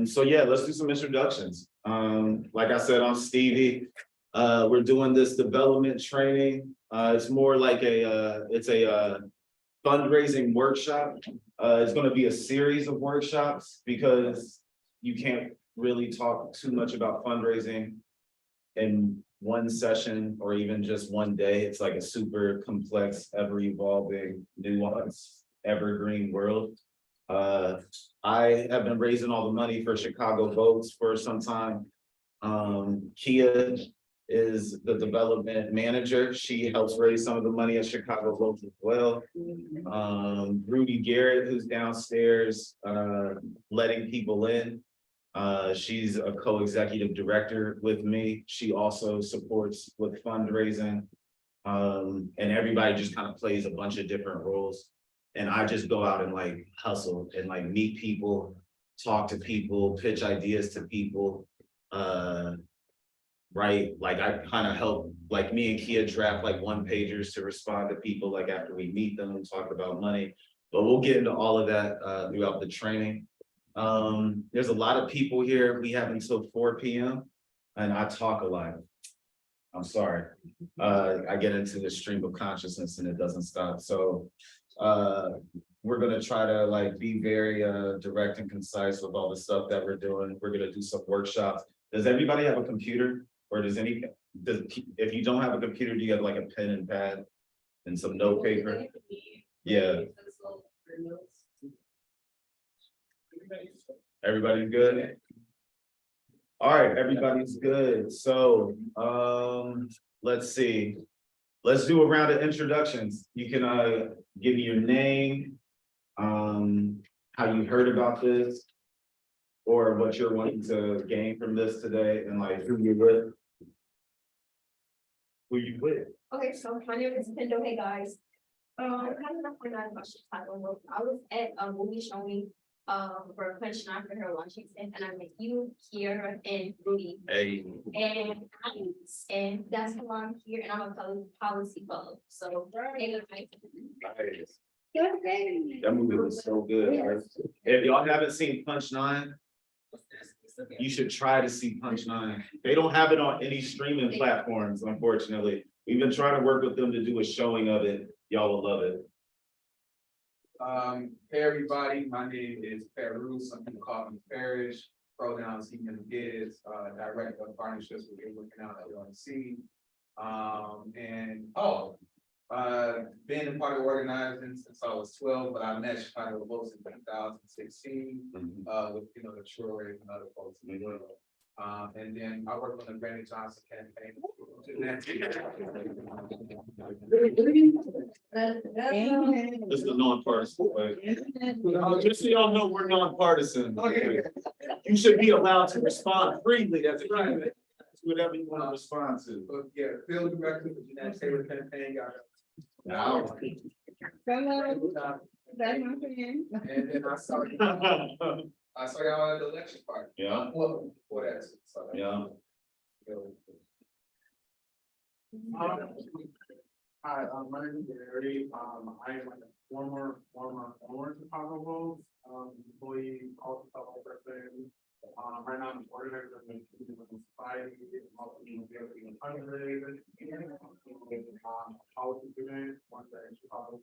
So yeah, let's do some introductions. Like I said, I'm Stevie. We're doing this development training. It's more like it's a fundraising workshop. It's going to be a series of workshops because you can't really talk too much about fundraising in one session or even just one day. It's like a super complex, ever evolving, nuanced, evergreen world. I have been raising all the money for Chicago Votes for some time. Kia is the development manager. She helps raise some of the money at Chicago Votes as well. Rudy Garrett, who's downstairs, letting people in. She's a co-executive director with me. She also supports with fundraising. And everybody just kind of plays a bunch of different roles. And I just go out and like hustle and like meet people, talk to people, pitch ideas to people. Right, like I kind of help, like me and Kia draft like one pagers to respond to people like after we meet them and talk about money. But we'll get into all of that throughout the training. There's a lot of people here. We have until 4 p.m. and I talk a lot. I'm sorry. I get into the stream of consciousness and it doesn't stop. So we're gonna try to like be very direct and concise with all the stuff that we're doing. We're gonna do some workshops. Does everybody have a computer? Or if you don't have a computer, do you have like a pen and pad and some note paper? Yeah. Everybody's good? All right, everybody's good. So let's see. Let's do a round of introductions. You can give me your name, how you heard about this, or what you're wanting to gain from this today, and like who you're with. Who you with? Okay, so my name is Pendo. Hey guys. Kind of not point out about Chicago. I was at a movie showing for Punch Nine for her launching, and I met you, Kiera, and Rudy. Hey. And that's who I'm here, and I'm a policy fellow. So Nice. That movie was so good. Right? If y'all haven't seen Punch Nine, you should try to see Punch Nine. They don't have it on any streaming platforms, unfortunately. We've been trying to work with them to do a showing of it. Y'all will love it. Hey everybody, my name is Peru. Some people call me Parrish. Pronouns he him his, director of partnerships with looking out at LNC. Been a part of organizing since I was 12, but I met Chicago Votes in 2016 with the Troy and other folks in the world. And then I worked on the Brandon Johnson campaign. This is a nonpartisan way. Just so y'all know, we're nonpartisan. Okay. You should be allowed to respond freely as a human. Whatever you want to respond to. But yeah, field director for the Jeanette Taylor campaign. Now. And then I saw y'all at the election party. Yeah. Well, before that. So Yeah. Hi, my name is Gary. I am like a former Chicago Bulls employee, also fellow person. Right now I'm organizer of the society, also being a fundraiser, policy event, one day in Chicago.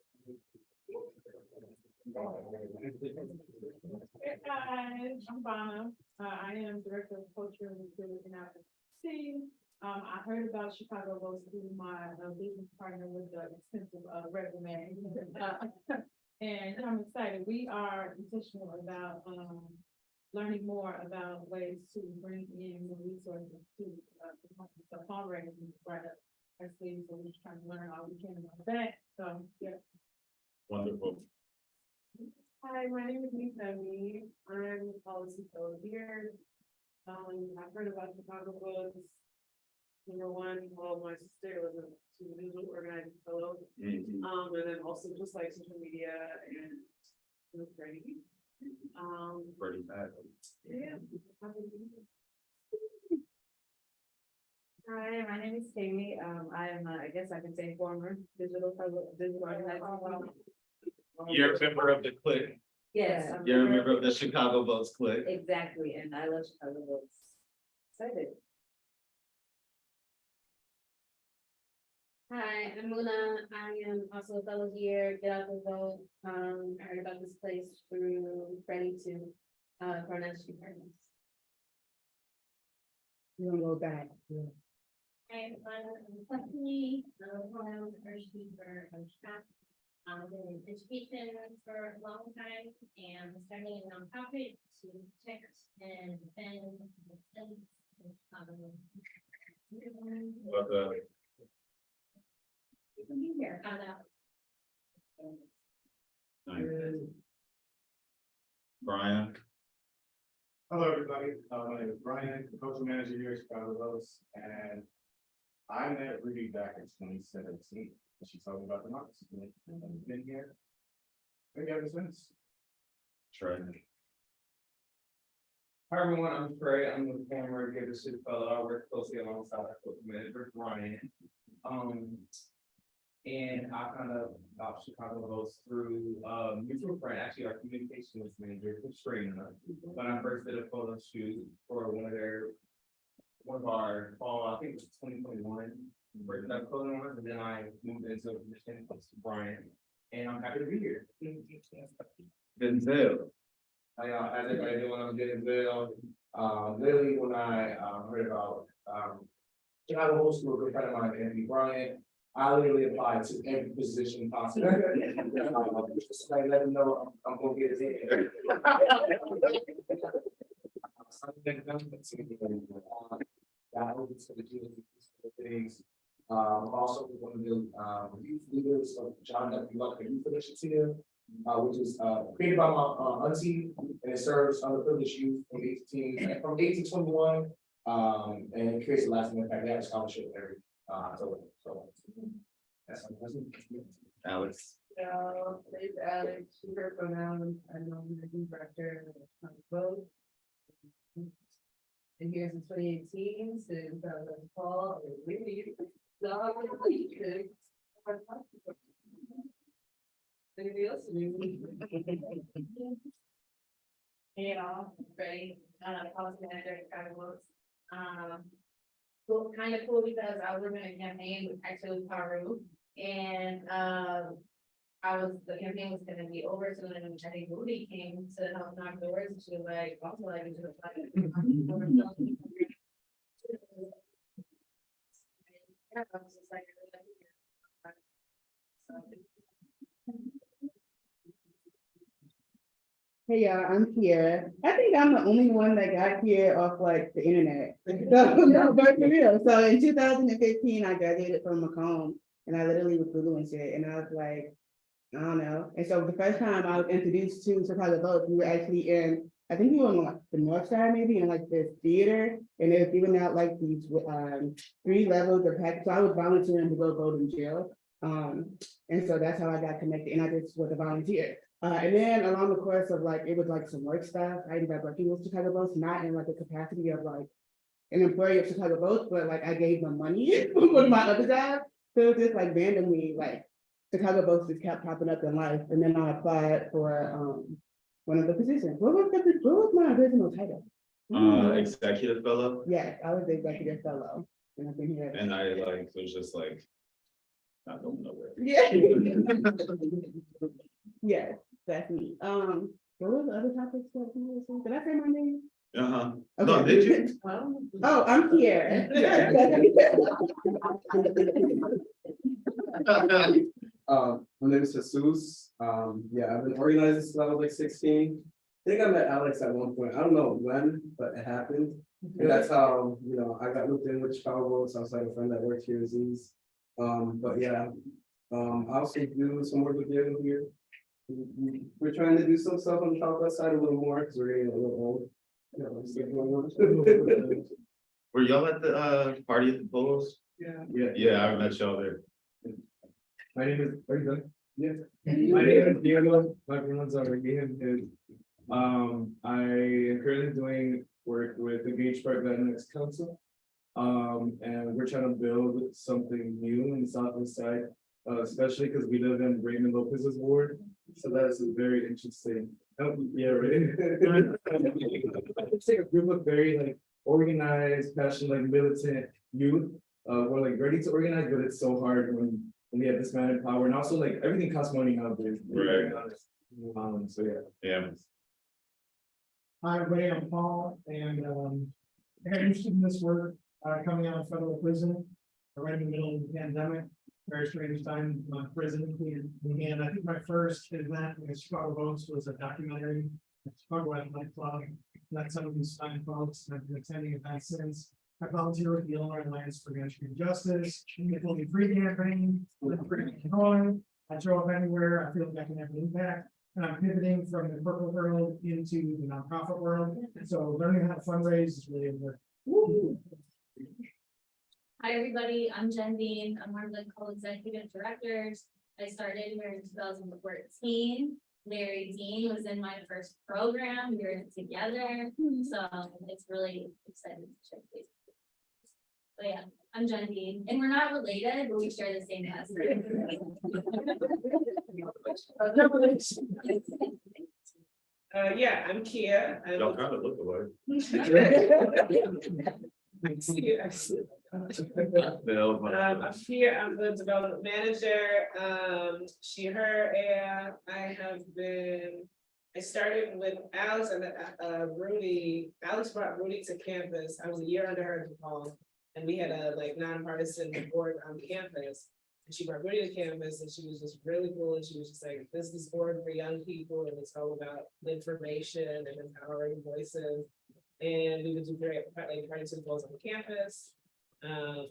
Hey guys, I'm Bonna. I am director of culture and recruiting out the team. I heard about Chicago Votes through my business partner with the extensive resume. And I'm excited. We are intentional about learning more about ways to bring in the resources to the fundraising right up our sleeves. So we're just trying to learn all we can about that. So yeah. Wonderful. Hi, my name is Lisa Mead. I'm a policy fellow here. I've heard about Chicago Votes. Number one, my sister was a supervision organizing fellow. And then also just like social media and it was great. Pretty bad. Yeah. Hi, my name is Tammy. I am, I guess I can say former digital organizer. You're a member of the clique. Yes. I'm You're a member of the Chicago Boats Clique. Exactly, and I love Chicago Bulls. Excited. Hi, I'm Muna. I am also a fellow here, get out the vote. I heard about this place through Freddie to, Cornell Street Partners. You don't go back. I'm Stephanie, when I was first speaker of staff. I've been in education for a long time and starting a nonprofit to protect and defend the citizens of Chicago. But, You can be here, found out. Brian, Hello, everybody. My name is Brian, cultural manager here at Chicago Boats, and I met Rudy back in 2017. She told me about the marks. And I've been here. Maybe ever since. Trey. Hi, everyone, I'm Trey, I'm the former Giver City Fellow, I work closely alongside our cultural manager, Ryan. And I found out about Chicago Boats through, mutual friend, actually our communications manager, Katrina. When I first did a photo shoot for one of our fall, I think it was 2021. First that photo on, and then I moved into a position close to Brian, and I'm happy to be here. Denzel. As everybody knew when I was getting Bill, literally when I heard about Chicago Old School, a good friend of mine, Anthony Bryant, I literally applied to every position possible. Just like let them know I'm gonna get it in. I hope it's gonna do things. Also, we're going to do youth leaders of John W. Luck Youth Initiative, which is created by my auntie, and it serves underprivileged youth from 18 to 21, and it creates a lasting impact. They have a scholarship every so that's Alex. So, it's Alex, you heard from Alan, I know I'm the director of both. And here's in 2018, since the fall, really. Anybody else? You know, Freddie, policy manager at Chicago Boats. Cool, kind of cool because I was in a campaign with actually Paru and, the campaign was gonna be over soon and I think Rudy came to help knock doors and she was like, also like, you should apply. Yeah, I was just like, Hey y'all, I'm here. I think I'm the only one that got here off like the internet. So, no, but for real. So in 2015, I graduated from Macomb and I literally was Googling shit and I was like, I don't know. And so the first time I was introduced to Chicago Boats, we were actually in, I think we were on like the north side maybe in like this theater and they were giving out like these 3 levels of package. So I was volunteering to go vote in jail. And so that's how I got connected and I just was a volunteer. And then along the course of like, it was like some work stuff, I ended up working with Chicago Boats, not in like the capacity of like an employee of Chicago Boats, but like I gave them money with my other job. So it was just like randomly, like Chicago Boats just kept popping up in life. And then I applied for one of the positions. What was my original title? Executive fellow, Yes, I was the executive fellow. And I've been here. and I like, was just like, not going nowhere. Yeah. Yes, that's me. What were the other topics that you were saying? Did I say my name? Uh-huh. No, Okay. did you? Oh, I'm here. My name is Jesus. Yeah, I've been organizing since I was like 16. I think I met Alex at one point. I don't know when, but it happened. And that's how, you know, I got looped in with Chicago Boats. I was like a friend that worked here, Aziz. But yeah, I also do some work with you here. We're trying to do some stuff on the Southwest side a little more because we're getting a little old. You know, stuff going on. Were y'all at the party at the Bulls? Yeah. Yeah, I met y'all there. My name is, are you done? Yeah. My name is Diego, my pronouns are Diego. I am currently doing work with the Gage Park Latinx Council. And we're trying to build something new in the Southwest side, especially because we live in Raymond Lopez's ward. So that is a very interesting Yeah, right. It's like a group of very like organized, passionate, like militant youth. We're like ready to organize, but it's so hard when we have this amount of power, and also like everything costs money nowadays. Right. So yeah. Yeah. Hi, everybody, I'm Paul, and I got interested in this work, coming out of federal prison, right in the middle of the pandemic, very strange time, prison, and I think my first event with Chicago Votes was a documentary, at Chicago Athletic Club, met some of these fine folks, and I've been attending events since. I volunteer with the Illinois Alliance for Administrative Justice, the Fully Free campaign, with Free Illinois. I show up anywhere, I feel like I can have an impact. And I'm pivoting from the corporate world into the nonprofit world, and so learning how to fundraise is really important. Hi, everybody. I'm Jen Dean. I'm one of the co-executive directors. I started here in 2014. Larry Dean was in my first program. We were together, so it's really exciting to share this. But yeah, I'm Jen Dean, and we're not related, but we share the same last name. Yeah, I'm Kia. Y'all kind of look alike. I'm No, here, I'm the development manager, she, her, and I started with Alex and Rudy. Alex brought Rudy to campus. I was a year under her in DePaul, and we had a like nonpartisan board on campus. And she brought Rudy to campus, and she was just really cool, and she was just like, this is board for young people, and it's all about information and empowering voices. And we would do great, like, participant goals on campus. I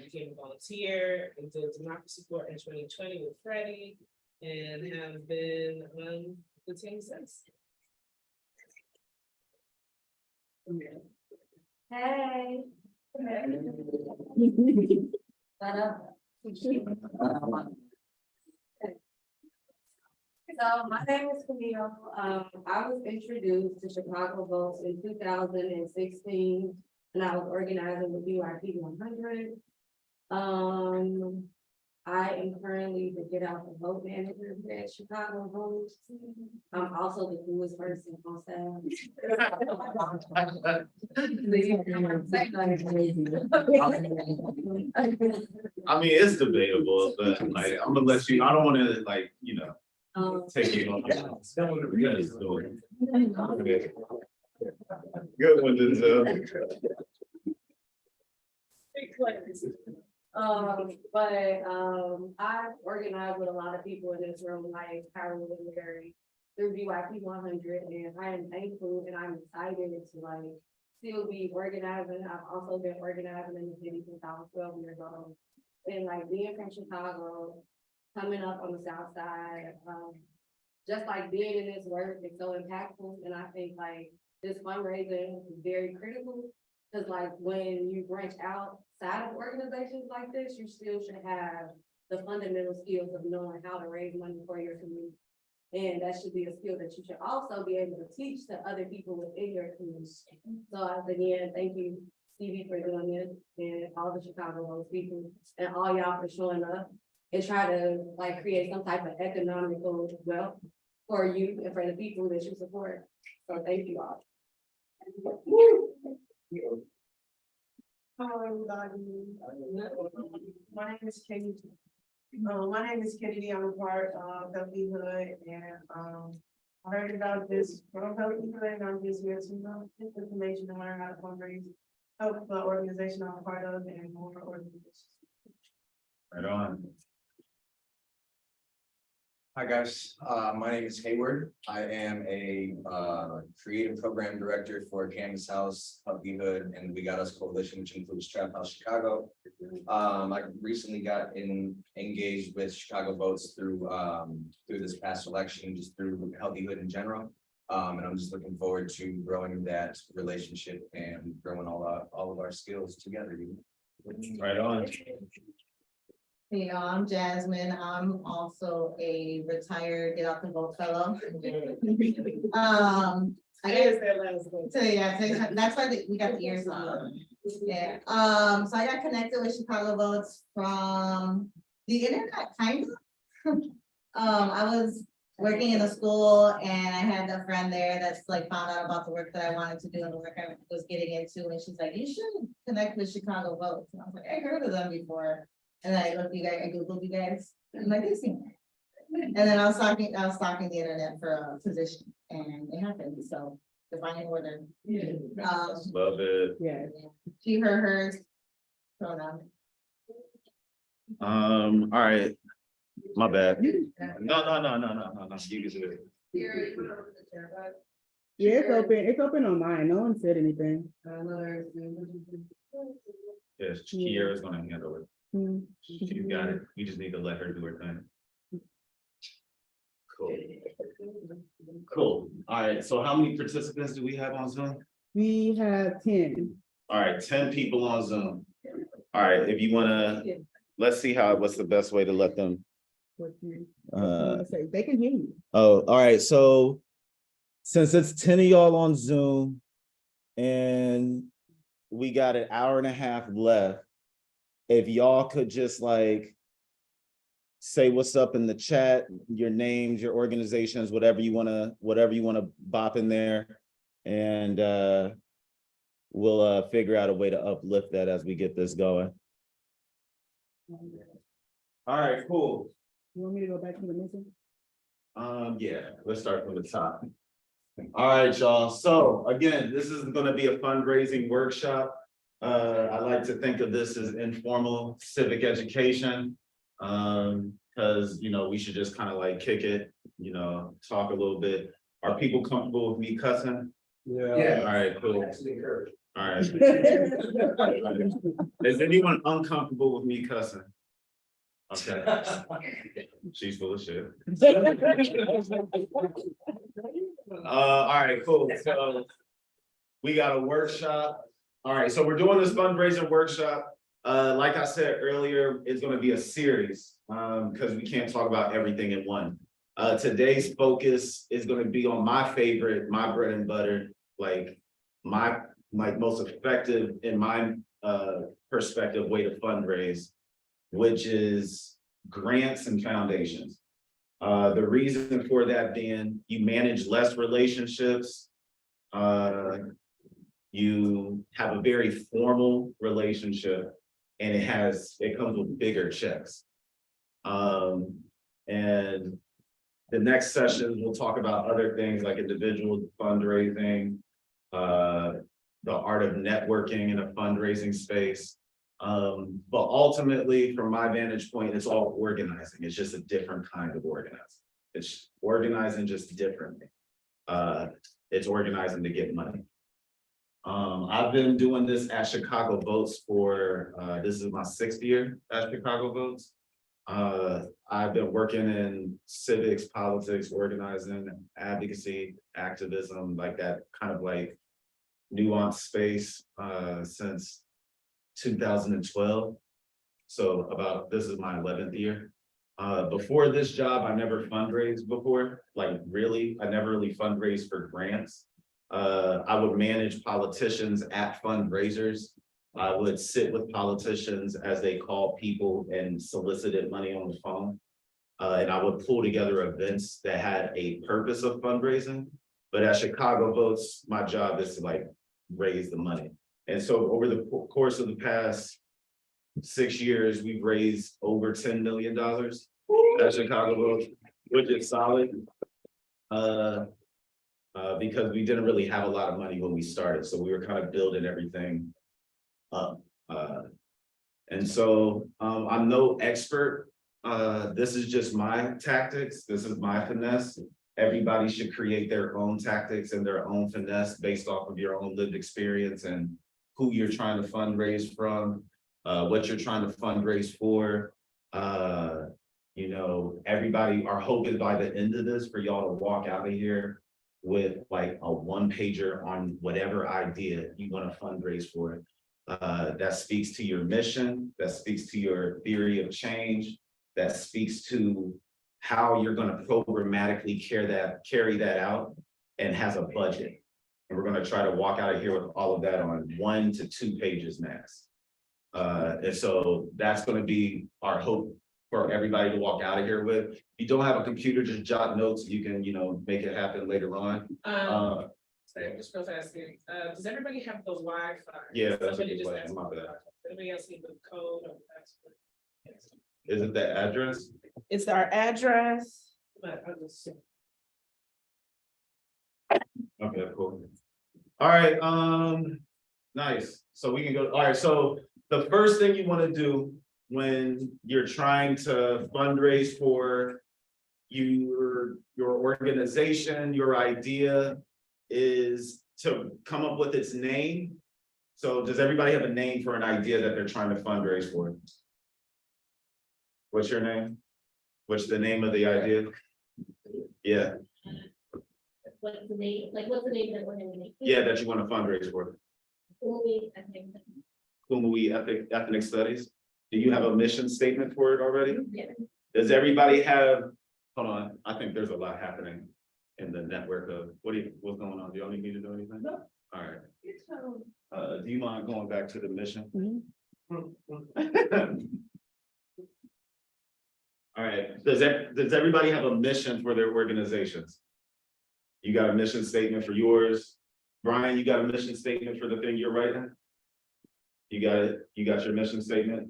became a volunteer and did democracy support in 2020 with Freddie, and have been on the team since. Hey. So my name is Camille. I was introduced to Chicago Votes in 2016, and I was organizing with UIP 100. I am currently the Get Out the Vote manager at Chicago Votes. I'm also the coolest person on staff. I mean, it's debatable, but like, I'm gonna let you, I don't wanna like, you know, take it on. Good one, Denzel. I've organized with a lot of people in this room, like Carol and Larry, through BYP 100, and I am thankful and I'm excited to like still be organizing. I've also been organizing in the city since I was 12 years old. And like being from Chicago, coming up on the south side, just like being in this work is so impactful. And I think like this fundraising is very critical. Cause like when you branch outside of organizations like this, you still should have the fundamental skills of knowing how to raise money for your community. And that should be a skill that you should also be able to teach to other people within your community. So again, thank you, Stevie, for doing this, and all the Chicago Votes people, and all y'all for showing up and try to like create some type of economical wealth for you and for the people that you support. So thank you all. Hello, everybody. My name is Katie. My name is Kennedy. I'm a part of Healthy Hood, and I heard about this from Healthy Hood, and I'm just here to get information and learn how to fundraise, help the organization I'm a part of, and more organizations. Right on. Hi, guys. My name is Hayward. I am a creative program director for Canvas House, Healthy Hood, and We Got Us Coalition, which includes Trap House Chicago. I recently got engaged with Chicago Votes through this past election, just through Healthy Hood in general. And I'm just looking forward to growing that relationship and growing all of our skills together. Right on. Hey, I'm Jasmine. I'm also a retired Get Out the Vote fellow. I guess that last one. so yeah, so that's why we got the ears on. Yeah. So I got connected with Chicago Votes from the internet, kind of. I was working in the school, and I had a friend there that's like found out about the work that I wanted to do and the work I was getting into, and she's like, you should connect with Chicago Votes. And I was like, I heard of them before. And then I Googled you guys, and like, they seem. And then I was talking the internet for a position, and it happened, so divine order. Love it. Yeah. She, her, hers. Pronoun. All right. My bad. No. You can do it. Yeah, it's open on mine. No one said anything. Yes, Kiara's gonna handle it. Hmm. You got it. You just need to let her do her thing. Cool. Cool. All right, so how many participants do we have on Zoom? We have 10. All right, 10 people on Zoom. All right, if you wanna, let's see what's the best way to let them. What you wanna say? They can hear you. Oh, all right, so since it's 10 of y'all on Zoom and we got an hour and a half left, if y'all could just like say what's up in the chat, your names, your organizations, whatever you wanna bop in there, and we'll figure out a way to uplift that as we get this going. All right, cool. You want me to go back to the mission? Yeah, let's start from the top. All right, y'all. So again, this is gonna be a fundraising workshop. I like to think of this as informal civic education. Because, we should just kind of like kick it, talk a little bit. Are people comfortable with me cussing? Yeah. All right, cool. All right. Is anyone uncomfortable with me cussing? Okay. She's full of shit. All right, cool. So we got a workshop. All right, so we're doing this fundraising workshop. Like I said earlier, it's gonna be a series, because we can't talk about everything in one. Today's focus is gonna be on my favorite, my bread and butter, like my most effective in my perspective way to fundraise, which is grants and foundations. The reason for that being you manage less relationships. You have a very formal relationship and it comes with bigger checks. And the next session, we'll talk about other things like individual fundraising, the art of networking in a fundraising space. But ultimately, from my vantage point, it's all organizing. It's just a different kind of organizing. It's organizing just differently. It's organizing to get money. I've been doing this at Chicago Votes for, this is my 6th year at Chicago Votes. I've been working in civics, politics, organizing, advocacy, activism, like that kind of like nuanced space, since 2012. So this is my 11th year. Before this job, I never fundraised before, I never really fundraised for grants. I would manage politicians at fundraisers. I would sit with politicians as they call people and solicited money on the phone. And I would pull together events that had a purpose of fundraising. But at Chicago Votes, my job is to raise the money. And so over the course of the past 6 years, we've raised over $10 million at Chicago Votes, which is solid. Because we didn't really have a lot of money when we started, so we were kind of building everything up. And so I'm no expert. This is just my tactics. This is my finesse. Everybody should create their own tactics and their own finesse based off of your own lived experience and who you're trying to fundraise from, what you're trying to fundraise for. Everybody, our hope is by the end of this for y'all to walk out of here with like a 1-pager on whatever idea you want to fundraise for. That speaks to your mission, that speaks to your theory of change, that speaks to how you're going to programmatically carry that out and has a budget. And we're going to try to walk out of here with all of that on 1 to 2 pages max. And so that's going to be our hope for everybody to walk out of here with. If you don't have a computer, just jot notes, you can, make it happen later on. Just real fast, does everybody have those Wi-Fi? Yeah, that's a Somebody good just question, asked my me. bad. Anybody else need the code or password? Yes. Is it the address? It's our address, but I'll just. Okay, cool. All right, nice. So we can go, all right, so the first thing you want to do when you're trying to fundraise for your organization, your idea is to come up with its name. So does everybody have a name for an idea that they're trying to fundraise for? What's your name? What's the name of the idea? Yeah, What's the name, what's the name that we're gonna make? yeah, that you want to fundraise for. Movie, I think. Kumui Ethnic Studies. Do you have a mission statement for it already? Yeah. Does everybody have, hold on, I think there's a lot happening in the network of, what's going on? Do y'all need me to do anything? No. All right. Do you mind going back to the mission? All right, does everybody have a mission for their organizations? You got a mission statement for yours? Brian, you got a mission statement for the thing you're writing? You got it? You got your mission statement?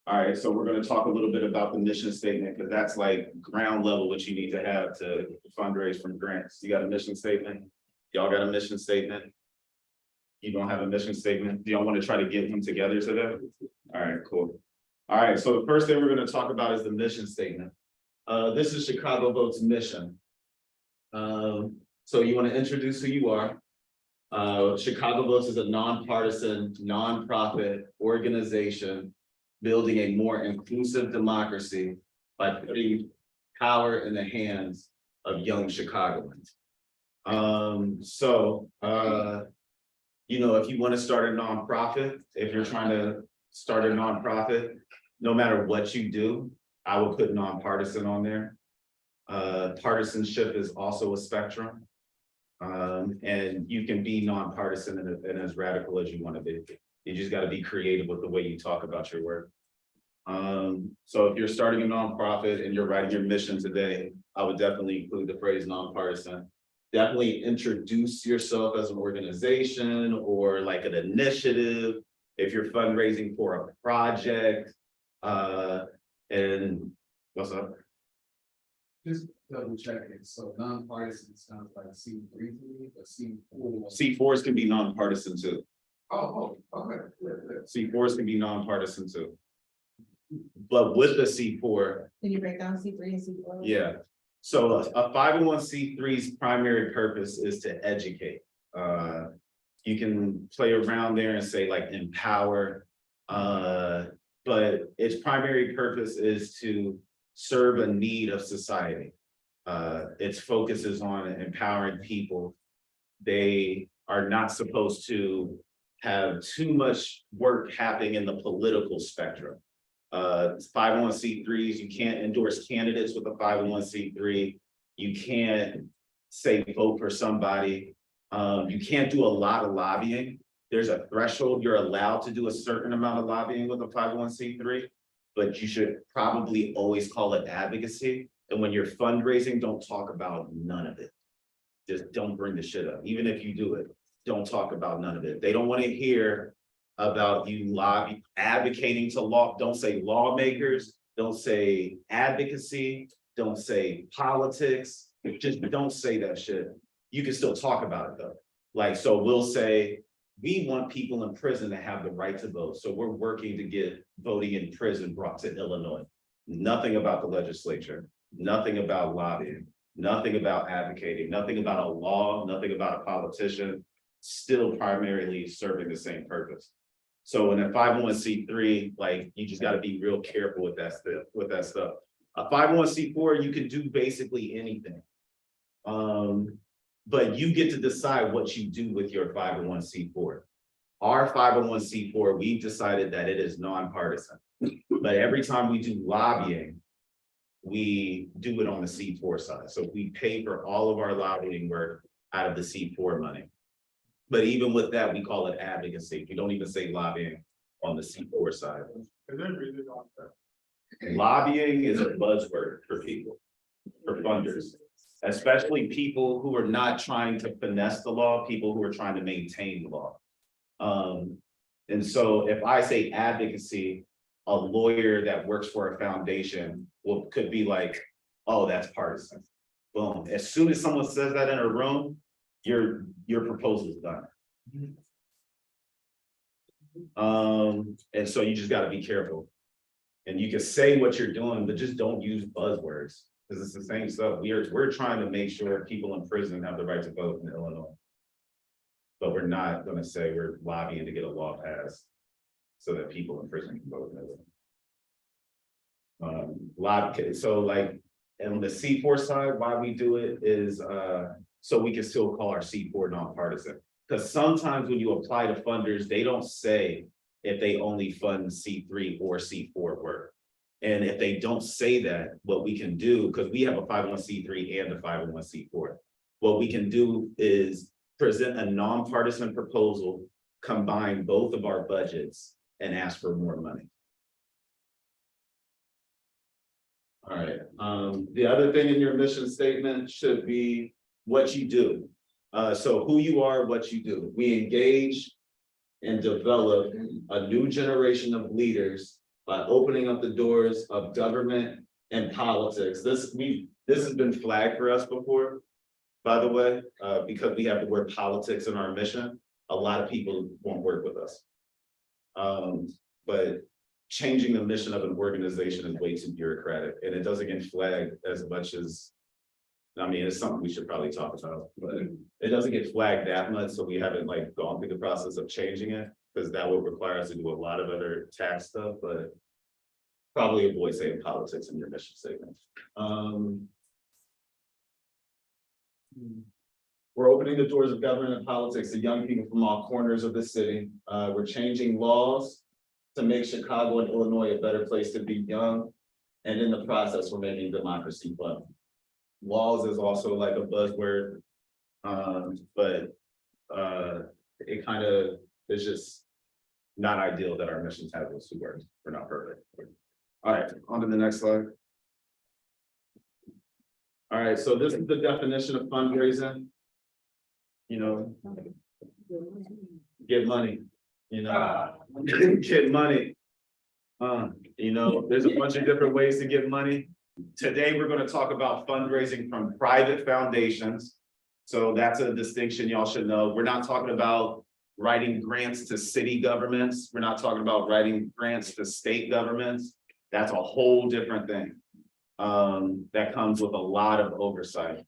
All right, so we're gonna talk a little bit about the mission statement, because that's like ground level what you need to have to fundraise from grants. You got a mission statement? Y'all got a mission statement? You don't have a mission statement? Do y'all want to try to get them together today? All right, cool. All right, so the first thing we're gonna talk about is the mission statement. This is Chicago Vote's mission. So you want to introduce who you are. Chicago Votes is a nonpartisan, nonprofit organization building a more inclusive democracy by putting power in the hands of young Chicagoans. If you want to start a nonprofit, if you're trying to start a nonprofit, no matter what you do, I will put nonpartisan on there. Partisanship is also a spectrum. And you can be nonpartisan and as radical as you want to be. You just got to be creative with the way you talk about your work. So if you're starting a nonprofit and you're writing your mission today, I would definitely include the phrase nonpartisan. Definitely introduce yourself as an organization or like an initiative. If you're fundraising for a project, and what's up? Just double checking, so nonpartisan sounds like C3 to me, but C4. C4s can be nonpartisan too. Okay. C4s can be nonpartisan too. But with the C4, Can you break down C3 and C4? yeah. So a 501c3's primary purpose is to educate. You can play around there and say like empower, but its primary purpose is to serve a need of society. Its focus is on empowering people. They are not supposed to have too much work happening in the political spectrum. 501c3s, you can't endorse candidates with a 501c3. You can't say vote for somebody. You can't do a lot of lobbying. There's a threshold. You're allowed to do a certain amount of lobbying with a 501c3, but you should probably always call it advocacy. And when you're fundraising, don't talk about none of it. Just don't bring the shit up. Even if you do it, don't talk about none of it. They don't want to hear about you advocating to law. Don't say lawmakers, don't say advocacy, don't say politics. Just don't say that shit. You can still talk about it though. Like, so we'll say, we want people in prison to have the right to vote. So we're working to get voting in prison brought to Illinois. Nothing about the legislature, nothing about lobbying, nothing about advocating, nothing about a law, nothing about a politician, still primarily serving the same purpose. So in a 501c3, like you just got to be real careful with that stuff. A 501c4, you can do basically anything. But you get to decide what you do with your 501c4. Our 501c4, we've decided that it is nonpartisan. But every time we do lobbying, we do it on the C4 side. So we pay for all of our lobbying work out of the C4 money. But even with that, we call it advocacy. We don't even say lobbying on the C4 side. lobbying is a buzzword for people, for funders. Especially people who are not trying to finesse the law, people who are trying to maintain the law. And so if I say advocacy, a lawyer that works for a foundation could be like, oh, that's partisan. Boom, as soon as someone says that in a room, your proposal's done. And so you just gotta be careful. And you can say what you're doing, but just don't use buzzwords, because it's the same stuff. We're trying to make sure people in prison have the right to vote in Illinois. But we're not gonna say we're lobbying to get a law passed so that people in prison can vote in Illinois. So like, on the C4 side, why we do it is so we can still call our C4 nonpartisan. Because sometimes when you apply to funders, they don't say if they only fund C3 or C4 work. And if they don't say that, what we can do, because we have a 501c3 and a 501c4, what we can do is present a nonpartisan proposal, combine both of our budgets, and ask for more money. All right, the other thing in your mission statement should be what you do. So who you are, what you do. We engage and develop a new generation of leaders by opening up the doors of government and politics. This has been flagged for us before, by the way, because we have the word politics in our mission. A lot of people won't work with us. But changing the mission of an organization is way too bureaucratic, and it doesn't get flagged as much as, I mean, it's something we should probably talk about, but it doesn't get flagged that much, so we haven't like gone through the process of changing it, because that would require us to do a lot of other tax stuff, but probably avoid saying politics in your mission statement. We're opening the doors of government and politics to young people from all corners of the city. We're changing laws to make Chicago and Illinois a better place to be young. And in the process, we're making democracy fun. Laws is also like a buzzword, but it kind of is just not ideal that our missions have those two words. We're not perfect. All right, on to the next slide. All right, so this is the definition of fundraising. You know, get money, you know, get money. You know, there's a bunch of different ways to get money. Today, we're going to talk about fundraising from private foundations. So that's a distinction y'all should know. We're not talking about writing grants to city governments. We're not talking about writing grants to state governments. That's a whole different thing. That comes with a lot of oversight.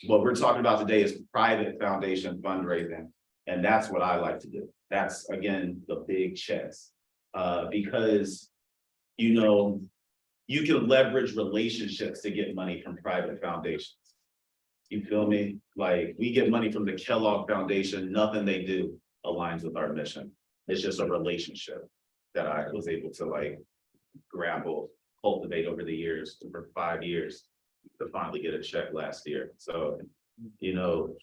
What we're talking about today is private foundation fundraising. And that's what I like to do. That's, again, the big checks. Because, you know, you can leverage relationships to get money from private foundations. You feel me? Like, we get money from the Kellogg Foundation, nothing they do aligns with our mission. It's just a relationship that I was able to like grapple, cultivate over the years for 5 years to finally get a check last year. So, you know,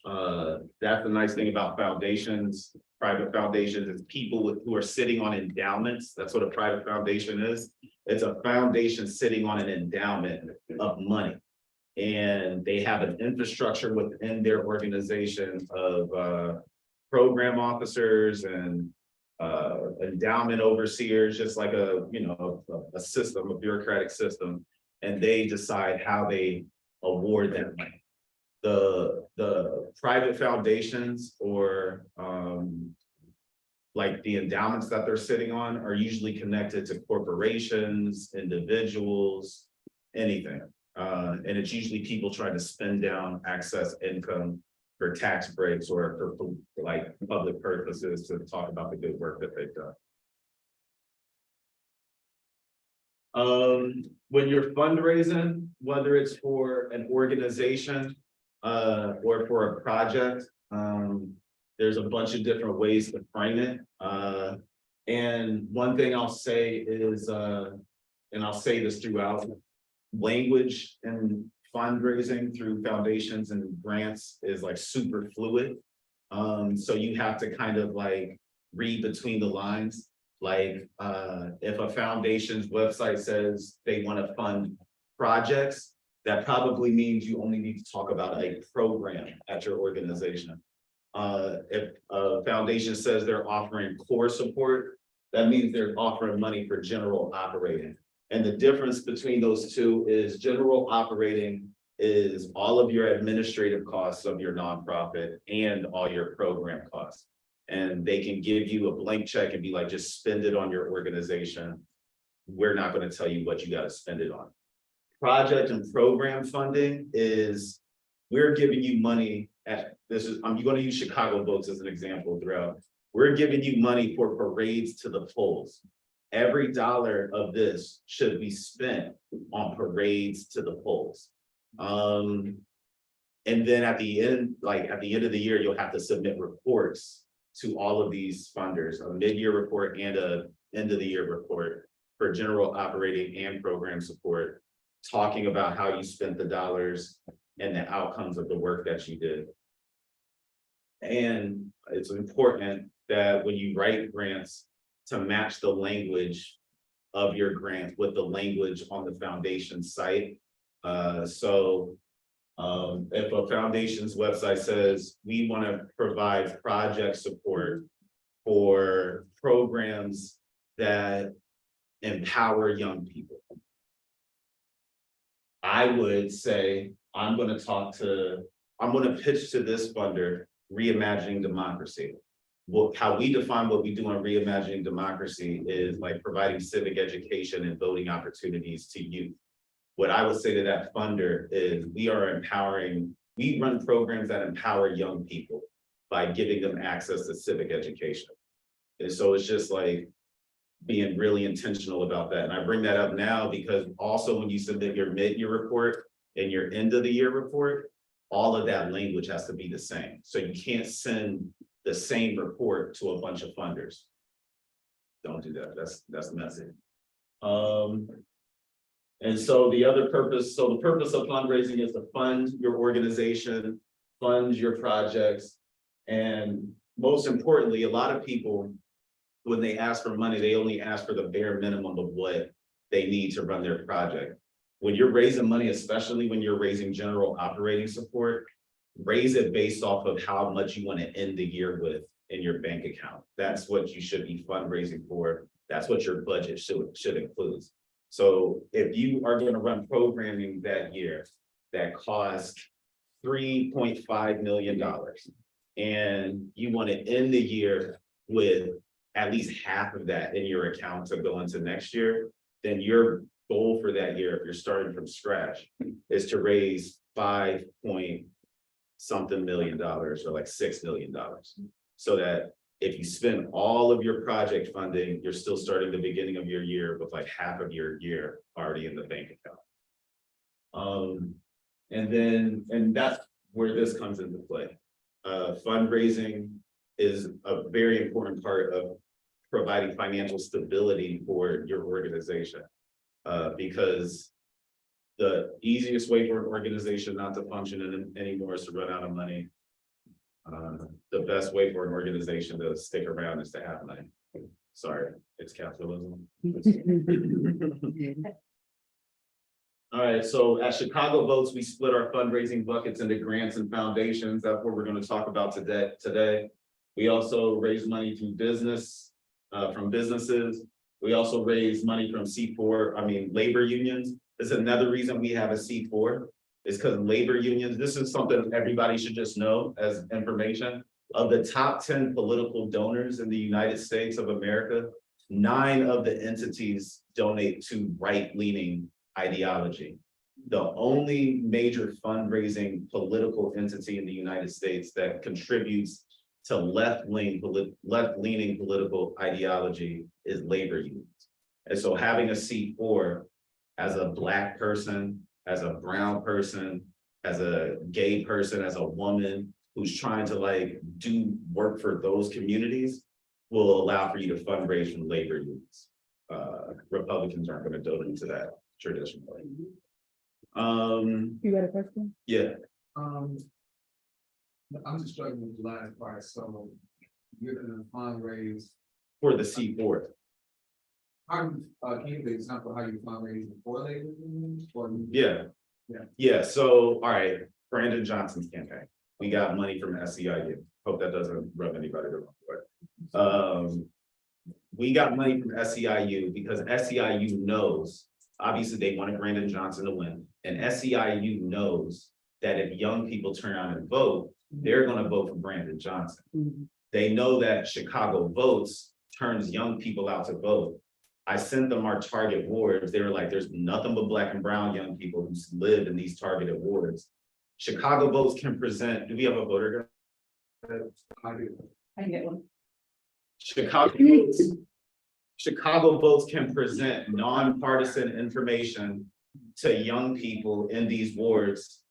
that's the nice thing about foundations, private foundations, is people who are sitting on endowments. That's what a private foundation is. It's a foundation sitting on an endowment of money. And they have an infrastructure within their organization of program officers and endowment overseers, just like a, you know, a system, a bureaucratic system, and they decide how they award that money. The private foundations or like the endowments that they're sitting on are usually connected to corporations, individuals, anything. And it's usually people trying to spend down excess income for tax breaks or for like public purposes to talk about the good work that they've done. When you're fundraising, whether it's for an organization or for a project, there's a bunch of different ways to frame it. And one thing I'll say is, and I'll say this throughout, language and fundraising through foundations and grants is like super fluid. So you have to kind of like read between the lines. Like, if a foundation's website says they want to fund projects, that probably means you only need to talk about a program at your organization. If a foundation says they're offering core support, that means they're offering money for general operating. And the difference between those two is general operating is all of your administrative costs of your nonprofit and all your program costs. And they can give you a blank check and be like, just spend it on your organization. We're not going to tell you what you got to spend it on. Project and program funding is, we're giving you money I'm going to use Chicago votes as an example throughout. We're giving you money for parades to the polls. Every dollar of this should be spent on parades to the polls. And then at the end of the year, you'll have to submit reports to all of these funders, a mid-year report and a end of the year report for general operating and program support, talking about how you spent the dollars and the outcomes of the work that you did. And it's important that when you write grants to match the language of your grant with the language on the foundation site. If a foundation's website says we want to provide project support for programs that empower young people, I would say, I'm going to pitch to this funder, reimagining democracy. How we define what we do on reimagining democracy is like providing civic education and voting opportunities to youth. What I would say to that funder is we run programs that empower young people by giving them access to civic education. And so it's just like being really intentional about that. And I bring that up now because also when you submit your mid-year report and your end of the year report, all of that language has to be the same. So you can't send the same report to a bunch of funders. Don't do that. That's messy. And so the purpose of fundraising is to fund your organization, fund your projects. And most importantly, a lot of people, when they ask for money, they only ask for the bare minimum of what they need to run their project. When you're raising money, especially when you're raising general operating support, raise it based off of how much you want to end the year with in your bank account. That's what you should be fundraising for. That's what your budget should include. So if you are going to run programming that year that costs $3.5 million and you want to end the year with at least half of that in your account to go into next year, then your goal for that year, if you're starting from scratch, is to raise $5-point-something million or like $6 million. So that if you spend all of your project funding, you're still starting the beginning of your year with like half of your year already in the bank account. And that's where this comes into play. Fundraising is a very important part of providing financial stability for your organization. Because the easiest way for an organization not to function anymore is to run out of money. The best way for an organization to stick around is to have money. Sorry, it's capitalism. All right, so at Chicago Votes, we split our fundraising buckets into grants and foundations. That's what we're going to talk about today. We also raise money through from businesses. We also raise money from labor unions. It's another reason we have a C4 is because labor unions, this is something everybody should just know as information. Of the top 10 political donors in the United States of America, 9 of the entities donate to right-leaning ideology. The only major fundraising political entity in the United States that contributes to left-leaning political ideology is labor unions. And so having a C4 as a Black person, as a brown person, as a gay person, as a woman who's trying to do work for those communities will allow for you to fundraise from labor unions. Republicans aren't going to donate to that traditionally. You got a question? Yeah. I'm just struggling with the last part, so you're gonna fundraise. For the C4. Can you give an example how you fundraise for labor unions or? Yeah. Yeah. Yeah, so, all right, Brandon Johnson's campaign, we got money from SEIU, hope that doesn't rub anybody the wrong way. We got money from SEIU because SEIU knows, obviously, they wanted Brandon Johnson to win, and SEIU knows that if young people turn out and vote, they're gonna vote for Brandon Johnson. They know that Chicago Votes turns young people out to vote. I sent them our target wards. They were like, there's nothing but Black and brown young people who live in these targeted wards. Chicago Votes can present, do we have a voter guide? I can get one. Chicago Votes can present nonpartisan information to young people in these wards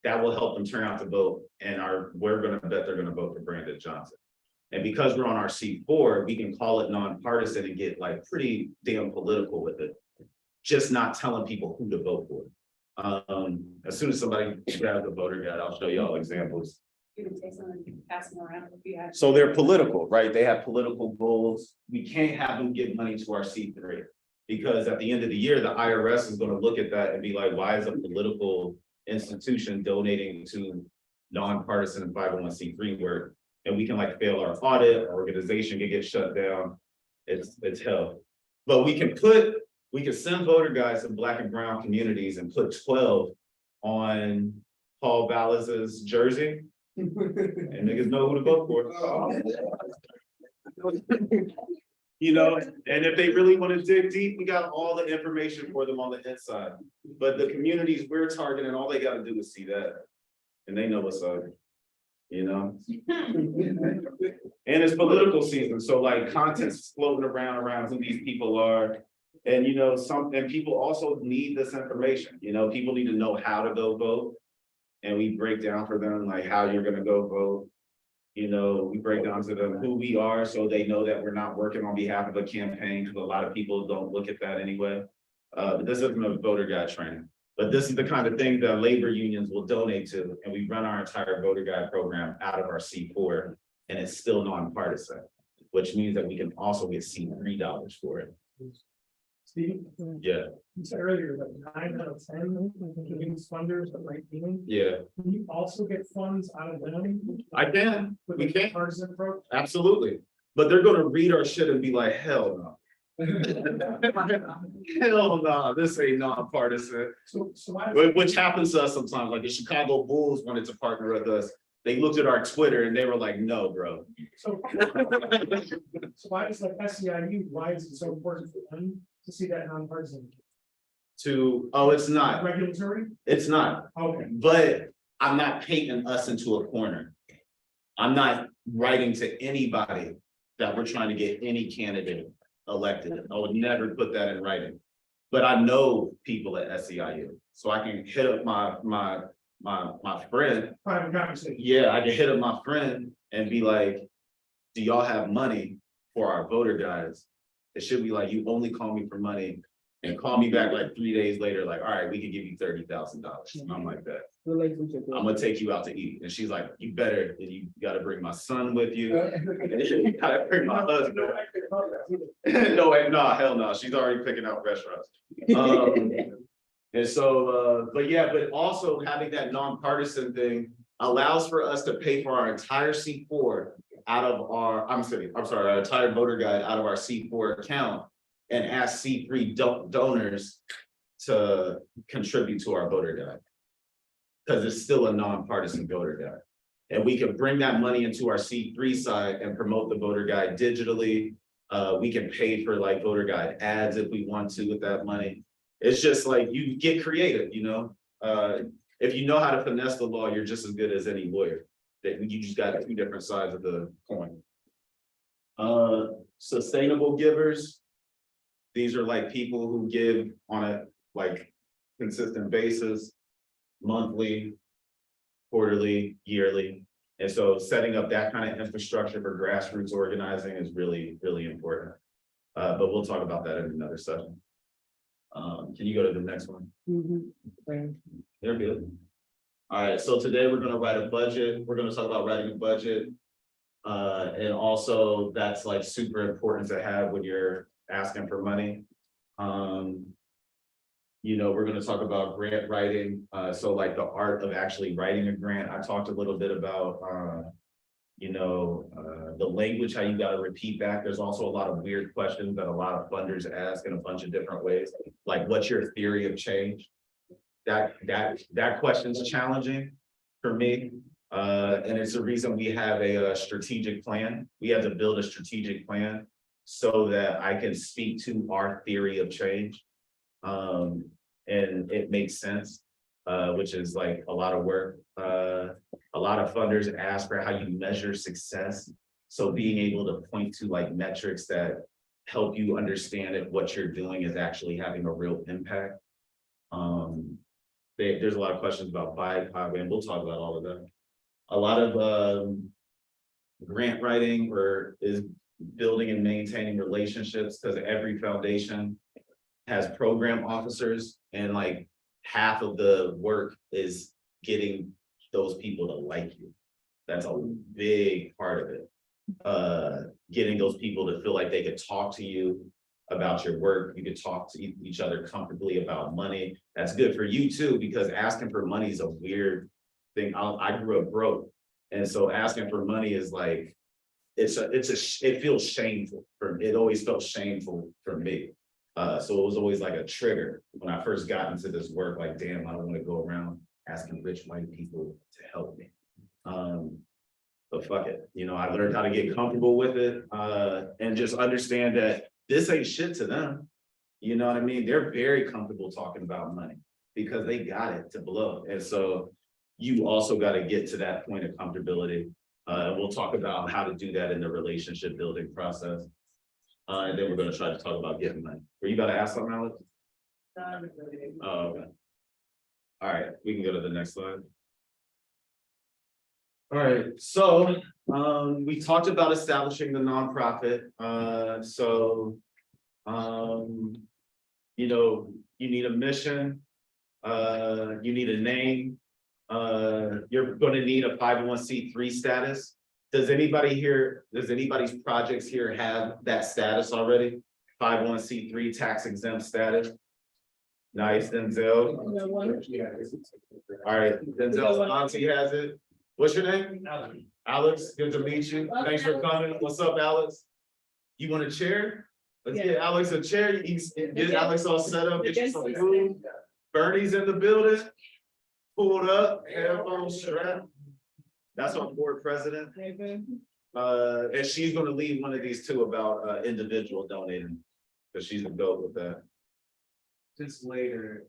that will help them turn out to vote, and we're gonna bet they're gonna vote for Brandon Johnson. And because we're on our C4, we can call it nonpartisan and get like pretty damn political with it. Just not telling people who to vote for. As soon as somebody grabs the voter guide, I'll show y'all examples. You can take some and pass them around if you have. So they're political, right? They have political goals. We can't have them give money to our C3. Because at the end of the year, the IRS is gonna look at that and be like, why is a political institution donating to nonpartisan and 501c3 work? And we can like fail our audit, our organization can get shut down. It's hell. But we can send voter guides to Black and brown communities and put 12 on Paul Vallis's jersey. And niggas know who to vote for. You know, and if they really want to dig deep, we got all the information for them on the inside. But the communities we're targeting, all they gotta do is see that. And they know what's up. You know? And it's political season, so like content's floating around who these people are. And you know, and people also need this information, you know, people need to know how to go vote. And we break down for them like how you're gonna go vote. You know, we break down to them who we are, so they know that we're not working on behalf of a campaign, because a lot of people don't look at that anyway. But this isn't a voter guide training. But this is the kind of thing that labor unions will donate to, and we run our entire voter guide program out of our C4, and it's still nonpartisan, which means that we can also get C3 for it. Steve, Yeah, you said earlier that 9 out of 10 of these funders are right here. yeah, Can you also get funds out of them? I can, With we a can, partisan approach? absolutely. But they're gonna read our shit and be like, hell no. Hell no, this ain't nonpartisan. So why? Which happens to us sometimes, like the Chicago Bulls wanted to partner with us. They looked at our Twitter and they were like, no, bro. So why is like SEIU, why is it so important for them to see that nonpartisan? Oh, it's not, Regulatory? it's not, Okay. but I'm not painting us into a corner. I'm not writing to anybody that we're trying to get any candidate elected. I would never put that in writing. But I know people at SEIU, so I can hit up my friend. Private conversation. Yeah, I can hit up my friend and be like, do y'all have money for our voter guides? It should be like, you only call me for money and call me back like 3 days later, like, all right, we can give you $30,000. I'm like that. Relationship. I'm gonna take you out to eat. And she's like, you better, and you gotta bring my son with you. And you gotta bring my husband. No, hell no, she's already picking out restaurants. And so, but also having that nonpartisan thing allows for us to pay for our entire C4 out of our, our entire voter guide out of our C4 account and ask C3 donors to contribute to our voter guide. Because it's still a nonpartisan voter guide. And we can bring that money into our C3 side and promote the voter guide digitally. We can pay for like voter guide ads if we want to with that money. It's just like you get creative, you know. If you know how to finesse the law, you're just as good as any lawyer. That you just got 2 different sides of the coin. Sustainable givers. These are like people who give on a like consistent basis, monthly, quarterly, yearly. And so setting up that kind of infrastructure for grassroots organizing is really, really important. But we'll talk about that in another session. Can you go to the next one? They're good. All right, so today we're gonna write a budget. We're gonna talk about writing a budget. And also that's like super important to have when you're asking for money. You know, we're gonna talk about grant writing, so like the art of actually writing a grant. I talked a little bit about, you know, the language, how you gotta repeat back. There's also a lot of weird questions that a lot of funders ask in a bunch of different ways. Like, what's your theory of change? That question's challenging for me. And it's the reason we have a strategic plan. We have to build a strategic plan so that I can speak to our theory of change. And it makes sense, which is like a lot of work. A lot of funders ask for how you measure success. So being able to point to like metrics that help you understand if what you're doing is actually having a real impact. There's a lot of questions about BIPOC, and we'll talk about all of that. A lot of grant writing is building and maintaining relationships, because every foundation has program officers, and like half of the work is getting those people to like you. That's a big part of it. Getting those people to feel like they could talk to you about your work. You could talk to each other comfortably about money. That's good for you too, because asking for money is a weird thing. I grew up broke. And so asking for money is like, it feels shameful it always felt shameful for me. So it was always like a trigger when I first got into this work, like, damn, I don't want to go around asking rich white people to help me. But fuck it, you know, I learned how to get comfortable with it, and just understand that this ain't shit to them. You know what I mean? They're very comfortable talking about money because they got it to blow. And so you also got to get to that point of comfortability. We'll talk about how to do that in the relationship building process. And then we're going to try to talk about getting money. Were you about to ask something, Alex? Oh, okay. All right, we can go to the next slide. All right, so we talked about establishing the nonprofit. You know, you need a mission, you need a name, you're going to need a 501c3 status. Does anybody's projects here have that status already? 501c3 tax exempt status? Nice, Denzel. All right, Denzel's auntie has it. What's your name? Alex. Alex, good to meet you. Thanks for coming. What's up, Alex? You want a chair? Let's get Alex a chair. Get Alex all set up, get you some food. Bernie's in the building. Pulled up, headphones strapped. That's our board president. And she's gonna lead one of these two about individual donating, because she's a goat with that. Just later,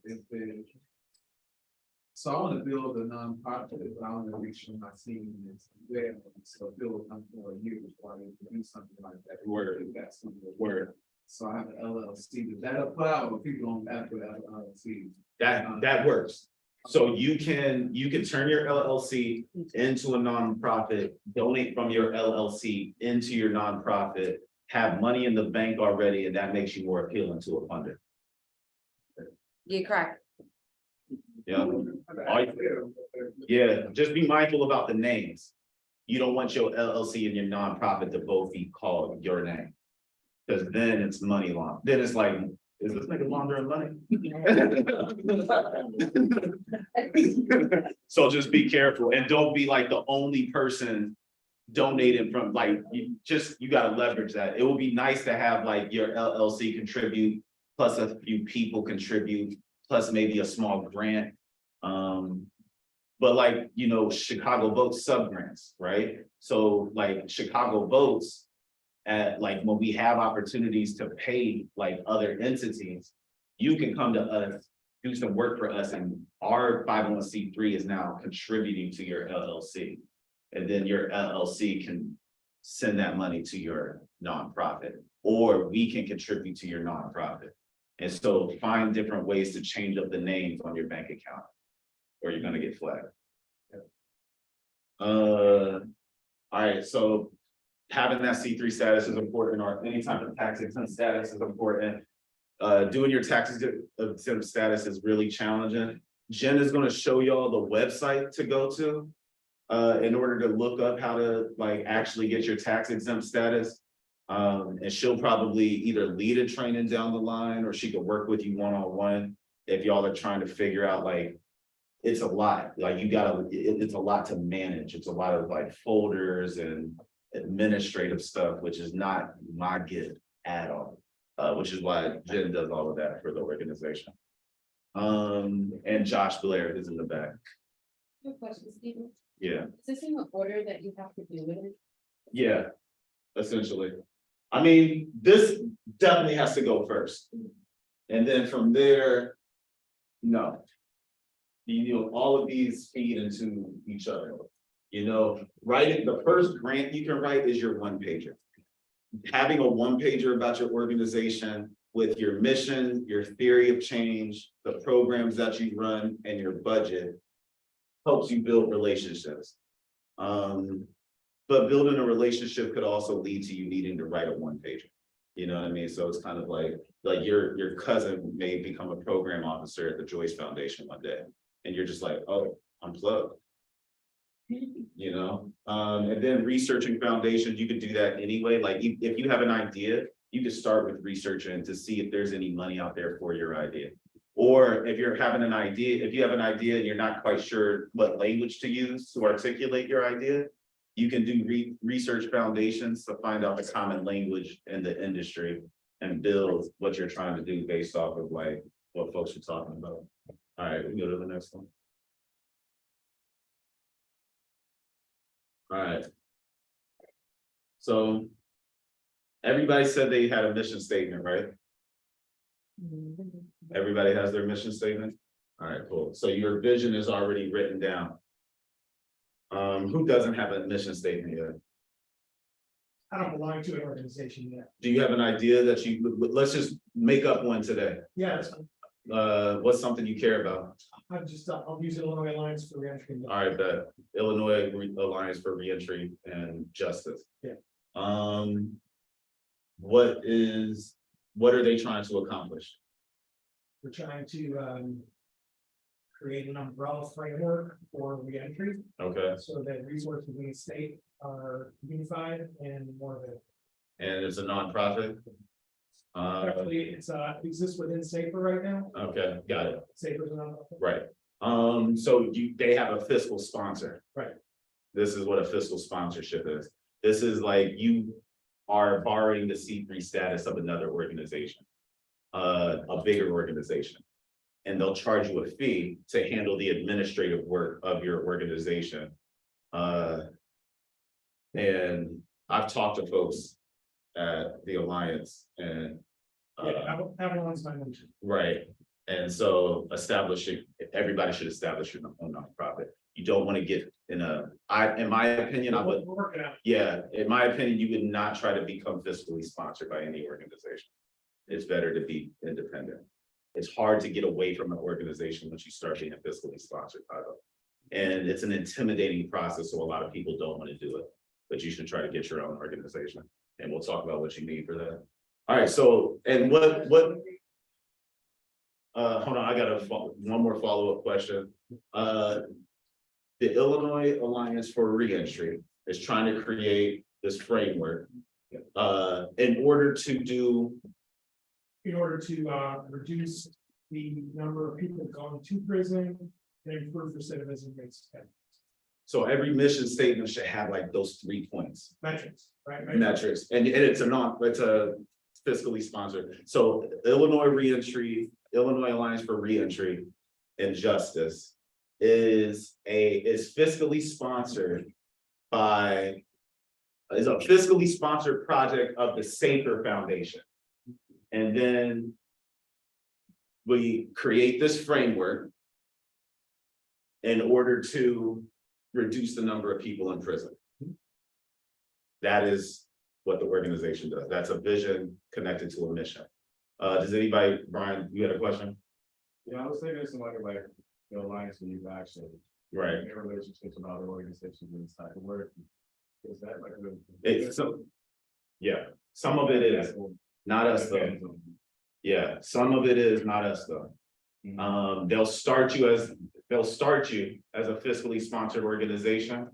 so I want to build a nonprofit, but I want to reach my seniors. So Bill will come for you before I do something like that. Word. That's something. Word. So I have an LLC. Does that apply, or people don't have to have an LLC? That works. So you can turn your LLC into a nonprofit, donate from your LLC into your nonprofit, have money in the bank already, and that makes you more appealing to a funder. Yeah, correct. Yeah. Yeah, just be mindful about the names. You don't want your LLC and your nonprofit to both be called your name. Because then it's money laundering. Then it's like, is this nigga laundering money? So just be careful and don't be like the only person donating from, like, you gotta leverage that. It would be nice to have like your LLC contribute, plus a few people contribute, plus maybe a small grant. But like, you know, Chicago Votes sub-grants, right? So like Chicago Votes, like when we have opportunities to pay like other entities, you can come to us, do some work for us, and our 501c3 is now contributing to your LLC. And then your LLC can send that money to your nonprofit, or we can contribute to your nonprofit. And so find different ways to change up the names on your bank account, or you're gonna get flagged. All right, so having that C3 status is important, or any type of tax exempt status is important. Doing your tax exempt status is really challenging. Jen is gonna show y'all the website to go to in order to look up how to like actually get your tax exempt status. And she'll probably either lead a training down the line, or she could work with you one-on-one. If y'all are trying to figure out like, it's a lot, like you gotta, it's a lot to manage. It's a lot of like folders and administrative stuff, which is not my gift at all. Which is why Jen does all of that for the organization. And Josh Blair is in the back. Good question, Stephen. Yeah, Is this in the order that you have to do it? yeah, essentially. I mean, this definitely has to go first. And then from there, no. You know, all of these feed into each other. You know, writing, the first grant you can write is your one pager. Having a one pager about your organization with your mission, your theory of change, the programs that you run, and your budget helps you build relationships. But building a relationship could also lead to you needing to write a one pager. You know what I mean? So it's kind of like your cousin may become a program officer at the Joyce Foundation one day, and you're just like, oh, I'm plugged. You know, and then researching foundations, you could do that anyway. Like if you have an idea, you could start with researching to see if there's any money out there for your idea. Or if you're having an idea, if you have an idea and you're not quite sure what language to use to articulate your idea, you can do research foundations to find out the common language in the industry and build what you're trying to do based off of like what folks are talking about. All right, we can go to the next one. All right. So everybody said they had a mission statement, right? Everybody has their mission statement? All right, cool. So your vision is already written down. Who doesn't have a mission statement yet? I don't belong to an organization yet. Do you have an idea that let's just make up one today? Yes, What's something you care about? I'll use Illinois Alliance for Reentry. All right, the Illinois Alliance for Reentry and Justice. Yeah. What are they trying to accomplish? We're trying to create an umbrella framework for reentry Okay, so that resources in the state are unified and more available. and it's a nonprofit? Actually, it's exists within SAFER right now. Okay, got it. SAFER's a nonprofit. Right. So they have a fiscal sponsor. Right. This is what a fiscal sponsorship is. This is like you are borrowing the C3 status of another organization. A bigger organization. And they'll charge you a fee to handle the administrative work of your organization. And I've talked to folks at the Alliance and. Yeah, Avalon's my mention. Right, and so everybody should establish your own nonprofit. You don't want to get in my opinion, I would, We're working on it. yeah, in my opinion, you would not try to become fiscally sponsored by any organization. It's better to be independent. It's hard to get away from an organization once you start being fiscally sponsored by them. And it's an intimidating process, so a lot of people don't want to do it, but you should try to get your own organization. And we'll talk about what you need for that. All right, so, and what, hold on, I got one more follow-up question. The Illinois Alliance for Reentry is trying to create this framework. In order to reduce the number of people going to prison and improve recidivism rates. so every mission statement should have like those 3 points. Metrics, right? Metrics, and it's a fiscally sponsored. So Illinois Alliance for Reentry and Justice is fiscally sponsored by, is a fiscally sponsored project of the SAFER Foundation. And then we create this framework in order to reduce the number of people in prison. That is what the organization does. That's a vision connected to a mission. Does anybody, Brian, you had a question? Yeah, I was thinking something like the Alliance for Youth Action. Right. Their relationships with other organizations in this type of work. Is that like a? It's so, yeah, some of it is, not us though. Yeah, some of it is not us though. They'll start you as a fiscally sponsored organization.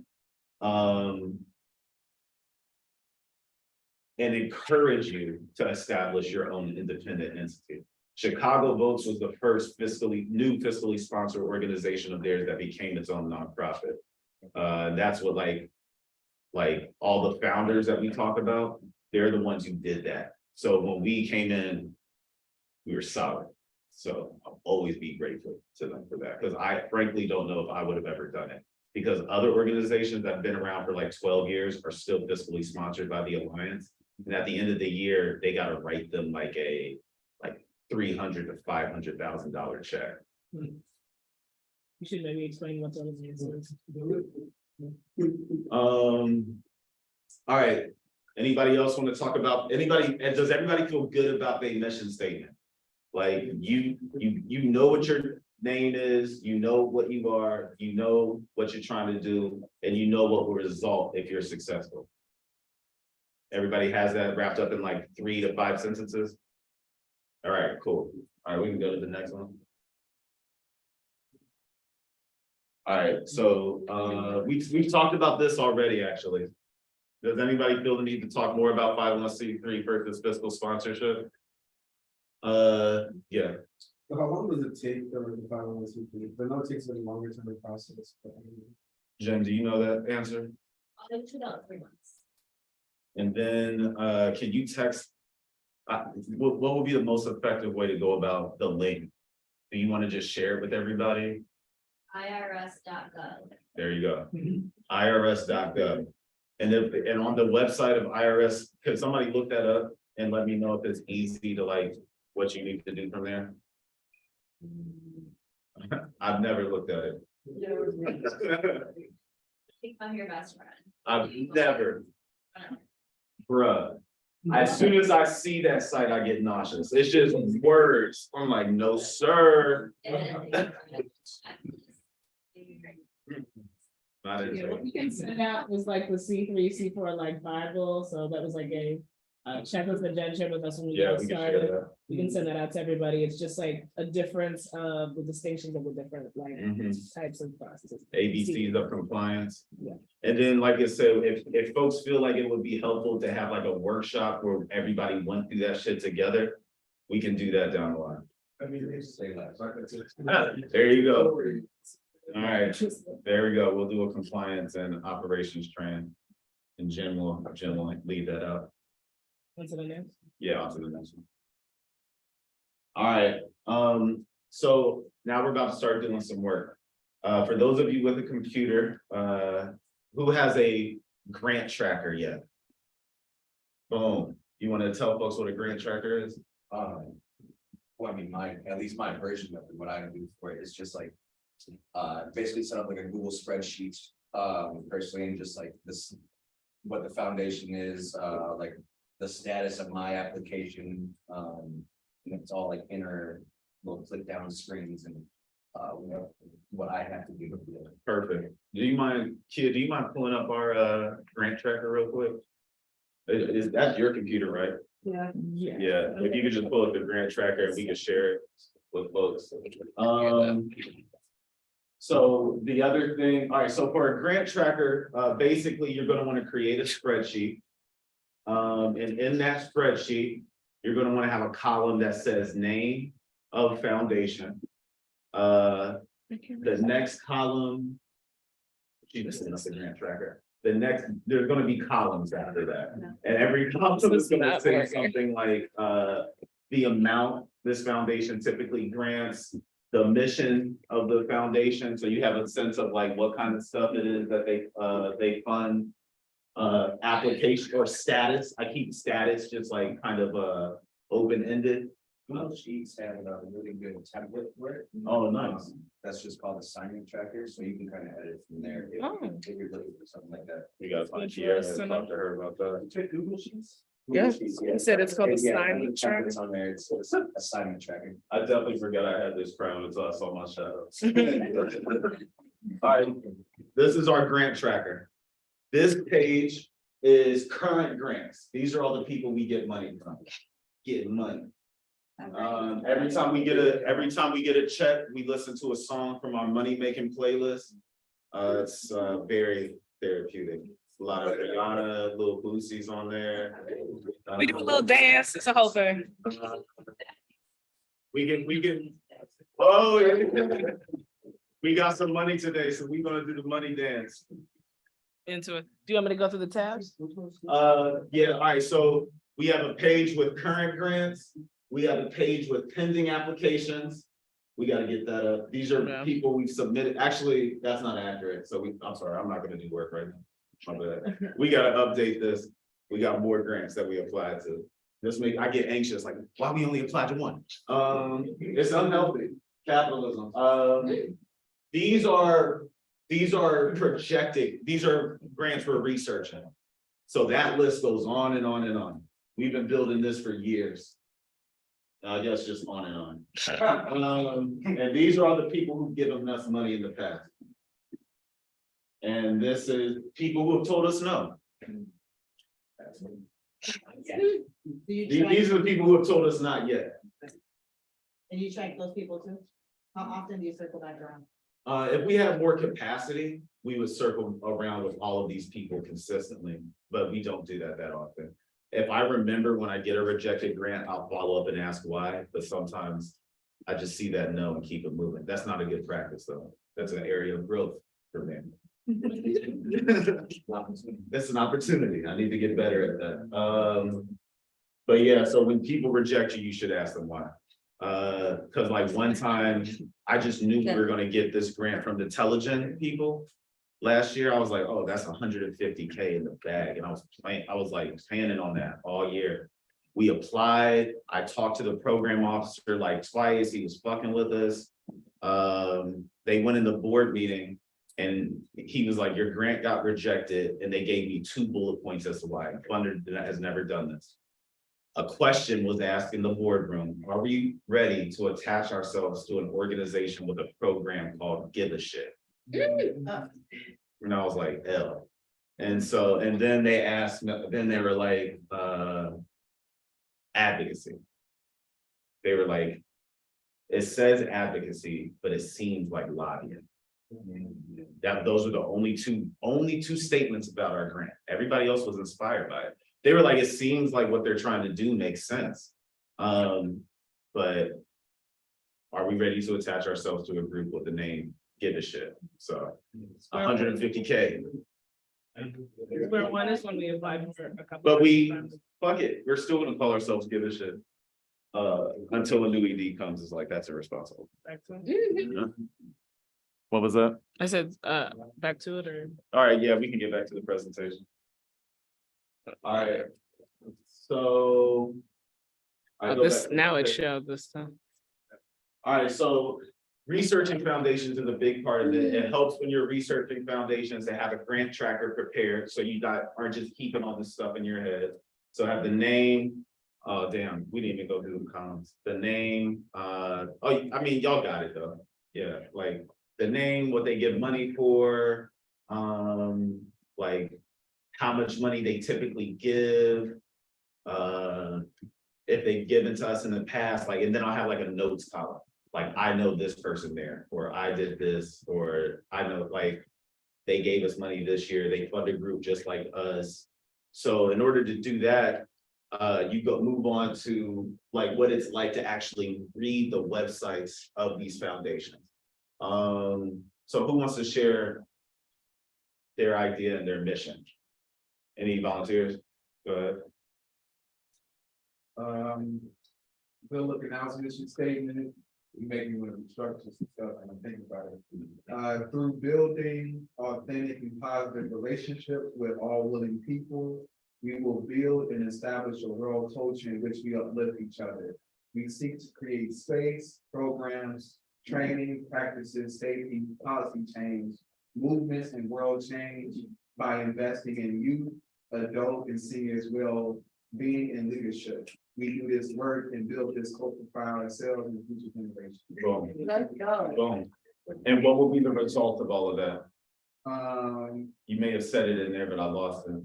and encourage you to establish your own independent entity. Chicago Votes was the first new fiscally sponsored organization of theirs that became its own nonprofit. That's what like all the founders that we talk about, they're the ones who did that. So when we came in, we were solid. So I'll always be grateful to them for that, because I frankly don't know if I would have ever done it. Because other organizations that have been around for like 12 years are still fiscally sponsored by the Alliance. And at the end of the year, they gotta write them like $300,000 to $500,000 check. You should maybe explain what those is. All right, anybody else want to talk about, and does everybody feel good about their mission statement? Like you know what your name is, you know what you are, you know what you're trying to do, and you know what will result if you're successful. Everybody has that wrapped up in like 3 to 5 sentences? All right, cool. All right, we can go to the next one. All right, so we've talked about this already, actually. Does anybody feel the need to talk more about 501c3 versus fiscal sponsorship? Yeah. So how long does it take for the 501c3? I know it takes a longer time to process. But Jen, do you know that answer? I'll do 3 months. And then can you text? What would be the most effective way to go about the link? Do you want to just share it with everybody? IRS.gov. There you go. IRS.gov. And on the website of IRS, could somebody look that up and let me know if it's easy to like what you need to do from there? I've never looked at it. Become your best friend. I've never. Bruh, as soon as I see that site, I get nauseous. It's just words. I'm like, no, sir. Not Yeah, interesting. what we can send out was like the C3, C4 like Bible, so that was like a checklist that Jen shared with us when we Yeah, got we can share started. that. We can send that out to everybody. It's just like a difference of the distinctions of the different like types of processes. ABCs of compliance. Yeah. And then, like I said, if folks feel like it would be helpful to have like a workshop where everybody went through that shit together, we can do that down the line. I mean, they say that. There you go. All right, there we go. We'll do a compliance and operations training. And Jim will lead that out. What's the next? Yeah, on to the next one. All right, so now we're about to start doing some work. For those of you with a computer, who has a grant tracker yet? Boom. You want to tell folks what a grant tracker is? Well, I mean, at least my version of it, what I do for it is just like, basically set up like a Google spreadsheet, personally, and just like this, what the foundation is, like the status of my application, and it's all like inner little click down screens and, what I have to do. Perfect. Do you mind, Kia, do you mind pulling up our grant tracker real quick? Is that your computer, right? Yeah. Yeah, if you could just pull up the grant tracker and we can share it with folks. So the other thing, all right, so for a grant tracker, basically you're gonna want to create a spreadsheet. And in that spreadsheet, you're gonna want to have a column that says name of foundation. The next column. This is the grant tracker. There's gonna be columns after that. And every column is gonna say something like, the amount this foundation typically grants, the mission of the foundation, so you have a sense of like what kind of stuff it is that they fund. Application or status, I keep status just like kind of open-ended. Google Sheets have a really good template for it. Oh, nice. That's just called assignment tracker, so you can kind of edit from there if you're looking for something like that. We gotta find Good for Kiara us and to talk know. to her about that. Take Google Sheets? Yeah, Google Sheets, you said it's called Yeah, assignment the templates on there, it's assignment tracking. I definitely forgot I had this crown until I saw my shadow. All right, this is our grant tracker. This page is current grants. These are all the people we get money from. Getting money. Every time we get a check, we listen to a song from our money making playlist. It's very therapeutic. A lot of Rihanna, little Boosie's on there. We do a little dance, it's a whole thing. We can, oh, yeah. We got some money today, so we're gonna do the money dance. Into it. Do you want me to go through the tabs? Yeah, all right, so we have a page with current grants. We have a page with pending applications. We gotta get that up. These are Yeah. people we've submitted. Actually, that's not accurate. So I'm sorry, I'm not gonna do work right now. My bad. We gotta update this. We got more grants that we applied to. I get anxious, like, why we only applied to one? It's unhealthy capitalism. These are projected, these are grants we're researching. So that list goes on and on and on. We've been building this for years. I guess just on and on. And these are all the people who've given us money in the past. And this is people who have told us no. These are the people who have told us not yet. And you track those people too? How often do you circle back around? If we had more capacity, we would circle around with all of these people consistently, but we don't do that often. If I remember when I get a rejected grant, I'll follow up and ask why, but sometimes I just see that no and keep it moving. That's not a good practice, though. That's an area of growth for me. That's an opportunity. I need to get better at that. But yeah, so when people reject you, you should ask them why. Cause like one time, I just knew we were gonna get this grant from the Telegen people. Last year, I was like, oh, that's 150K in the bag. And I was like planning on that all year. We applied, I talked to the program officer like twice, he was fucking with us. They went in the board meeting and he was like, your grant got rejected, and they gave me 2 bullet points as to why. Funder has never done this. A question was asked in the boardroom, are we ready to attach ourselves to an organization with a program called Give a Shit? And I was like, L. And then they asked, then they were like, advocacy. They were like, it says advocacy, but it seems like lobbying. Those are the only two statements about our grant. Everybody else was inspired by it. They were like, it seems like what they're trying to do makes sense. But are we ready to attach ourselves to a group with the name Give a Shit? So 150K. Where one is when we applied for a couple. But fuck it, we're still gonna call ourselves Give a Shit. Until a new ED comes, it's like, that's irresponsible. What was that? I said, back to it or? All right, yeah, we can get back to the presentation. All right, so. This, now it showed this time. All right, so researching foundations is a big part of it. It helps when you're researching foundations to have a grant tracker prepared, so you aren't just keeping all this stuff in your head. So have the name, oh damn, we didn't even go through the columns. The name, I mean, y'all got it though. Yeah, like the name, what they give money for, like how much money they typically give, if they've given to us in the past, like, and then I'll have like a notes column. Like, I know this person there, or I did this, or I know, like, they gave us money this year, they fund a group just like us. So in order to do that, you move on to like what it's like to actually read the websites of these foundations. So who wants to share their idea and their mission? Any volunteers? Go ahead. Bill looking out mission statement, we make me want to structure some stuff and I think about it. Through building authentic and positive relationships with all willing people, we will build and establish a world culture in which we uplift each other. We seek to create space, programs, training, practices, safety, policy change, movements, and world change by investing in youth, adult, and seniors well-being and leadership. We do this work and build this culture for ourselves and future generations. Boom. Boom. And what will be the result of all of that? You may have said it in there, but I lost it.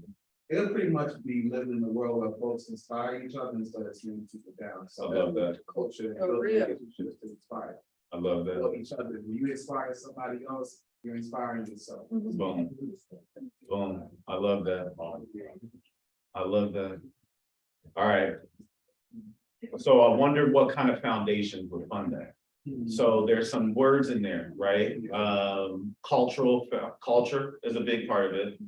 It'll pretty much be living in a world where folks inspire each other instead of seeing people down. So I love that. culture and relationships to inspire. I love that. Each other. When you inspire somebody else, You're inspiring yourself. Boom, boom, I love that. I love that. All right. So I wonder what kind of foundations would fund that. So there's some words in there, right? Culture is a big part of it.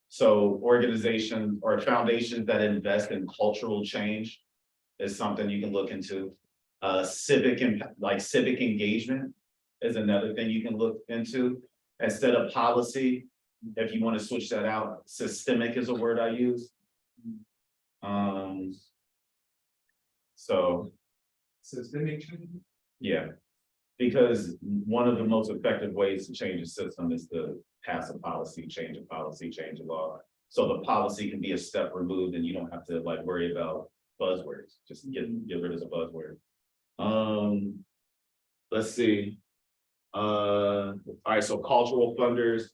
So organizations or foundations that invest in cultural change is something you can look into. Civic engagement is another thing you can look into. Instead of policy, if you want to switch that out, systemic is a word I use. So, Systemic change. yeah, because one of the most effective ways to change a system is to pass a policy, change a law. So the policy can be a step removed and you don't have to like worry about buzzwords, just get rid of the buzzword. Let's see. All right, so cultural funders,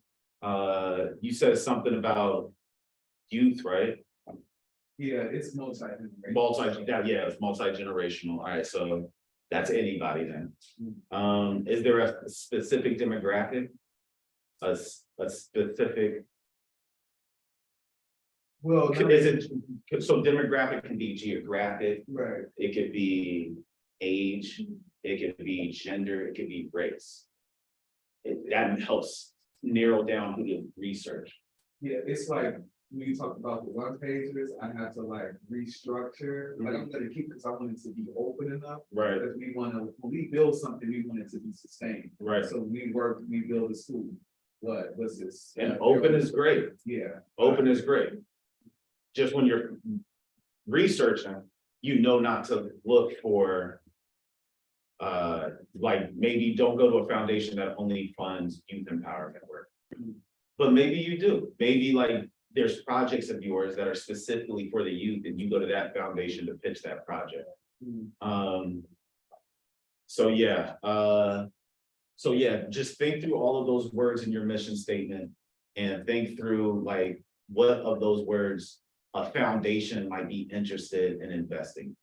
you said something about youth, right? Yeah, it's it's multi-generational. All right, so that's anybody then. Is there a specific demographic? A specific, Well, is it, so demographic can be geographic, right, it could be age, it could be gender, it could be race. That helps narrow down who to research. yeah, it's like, when you talk about the one pages, I have to like restructure, like I'm gonna keep, because I want it to be open enough. Right, Because we wanna, when we build something, we want it to be sustained. right. So we build a school, what's this? And open is great. Yeah. Open is great. Just when you're researching, you know not to look for. Like maybe don't go to a foundation that only funds youth empowerment work. But maybe you do, maybe like there's projects of yours that are specifically for the youth and you go to that foundation to pitch that project. So yeah, just think through all of those words in your mission statement and think through like what of those words a foundation might be interested in investing.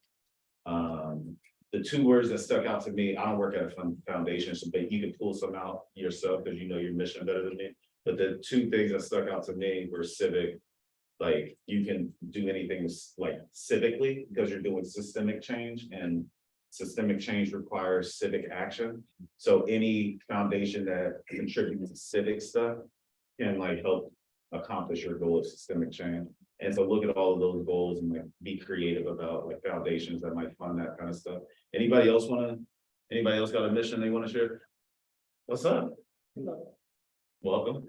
The two words that stuck out to me, I don't work at a foundation, so but you can pull some out yourself because you know your mission better than me. But the two things that stuck out to me were civic. Like you can do anything like civically because you're doing systemic change and systemic change requires civic action. So any foundation that contributes to civic stuff can like help accomplish your goal of systemic change. And so look at all of those goals and like be creative about like foundations that might fund that kind of stuff. Anybody else got a mission they want to share? What's up? Welcome.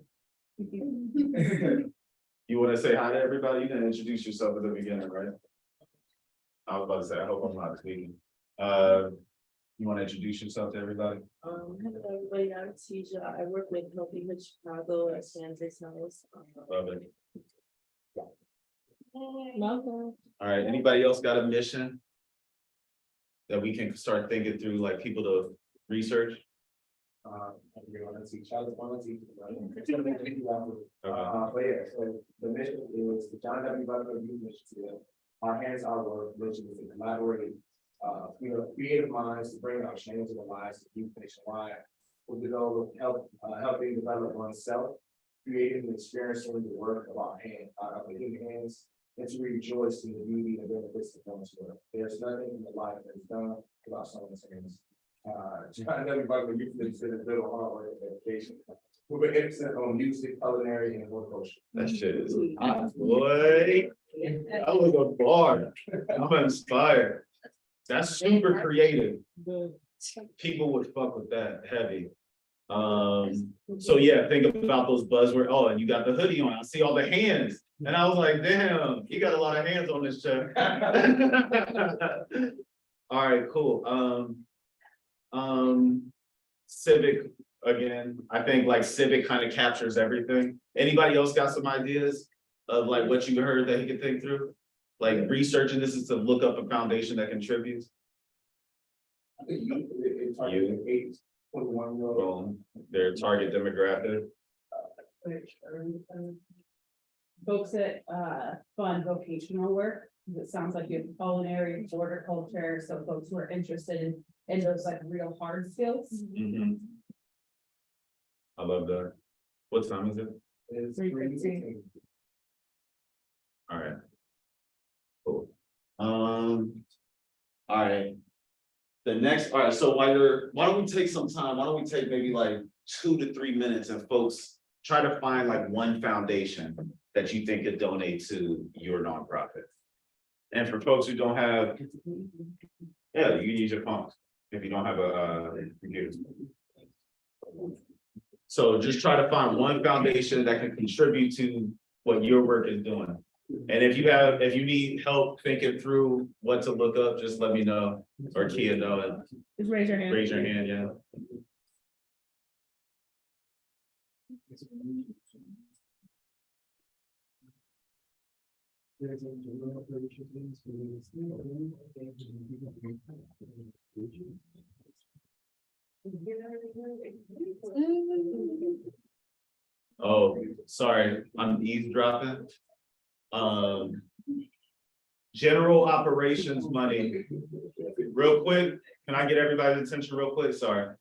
You want to say hi to everybody? You can introduce yourself at the beginning, right? I was about to say, I hope I'm not speaking. You want to introduce yourself to everybody? Hello, everybody, I'm Tisha. I work with Healthy Hood Chicago at Kansas House. Love it. Welcome. All right, anybody else got a mission? That we can start thinking through, like people to research? But yeah, so the mission is the John W. Butler Youth Initiative. Our hands are work, mission is to collaborate, creative minds to bring about change in the lives of youth nationwide. With the goal of helping develop oneself, creating and experiencing the work of our the human hands, and to rejoice in the beauty and benefits of one's work. There's nothing in the life that is done without someone's hands. John W. Butler Youth Initiative is built on hard work and dedication. We're interested on music, culinary, and horticulture. That shit is hot, boy. That was a bar. I'm inspired. That's super creative. People would fuck with that heavy. So yeah, think about those buzzwords. Oh, and you got the hoodie on. I see all the hands. And I was like, damn, you got a lot of hands on this check. All right, cool. Civic, again, I think like civic kind of captures everything. Anybody else got some ideas of like what you heard that he could think through? Like researching this is to look up a foundation that contributes. I think it's targeting 8 to 21-year-old. Their target demographic. Folks that fund vocational work, it sounds like you have culinary, horticulture, so folks who are interested in those like real hard skills. I love that. What time is it? It's 3:15. All right. Cool. All right. The next, all right, so why don't we take some time, why don't we take maybe like 2 to 3 minutes and folks try to find like one foundation that you think could donate to your nonprofit. And for folks who don't have, yeah, you can use your phone if you don't have a computer. So just try to find one foundation that can contribute to what your work is doing. And if you need help thinking through what to look up, just let me know, or Kia know, and Just raise your hand. raise your hand, yeah. Oh, sorry, I'm eavesdropping. General operations money. Real quick, can I get everybody's attention real quick? Sorry.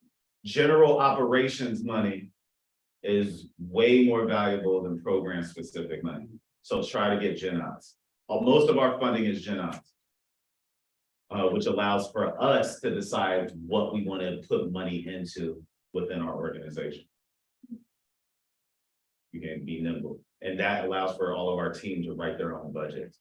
General operations money is way more valuable than program specific money. So try to get gen ops. Most of our funding is gen ops. Which allows for us to decide what we want to put money into within our organization. You can be nimble, and that allows for all of our team to write their own budgets.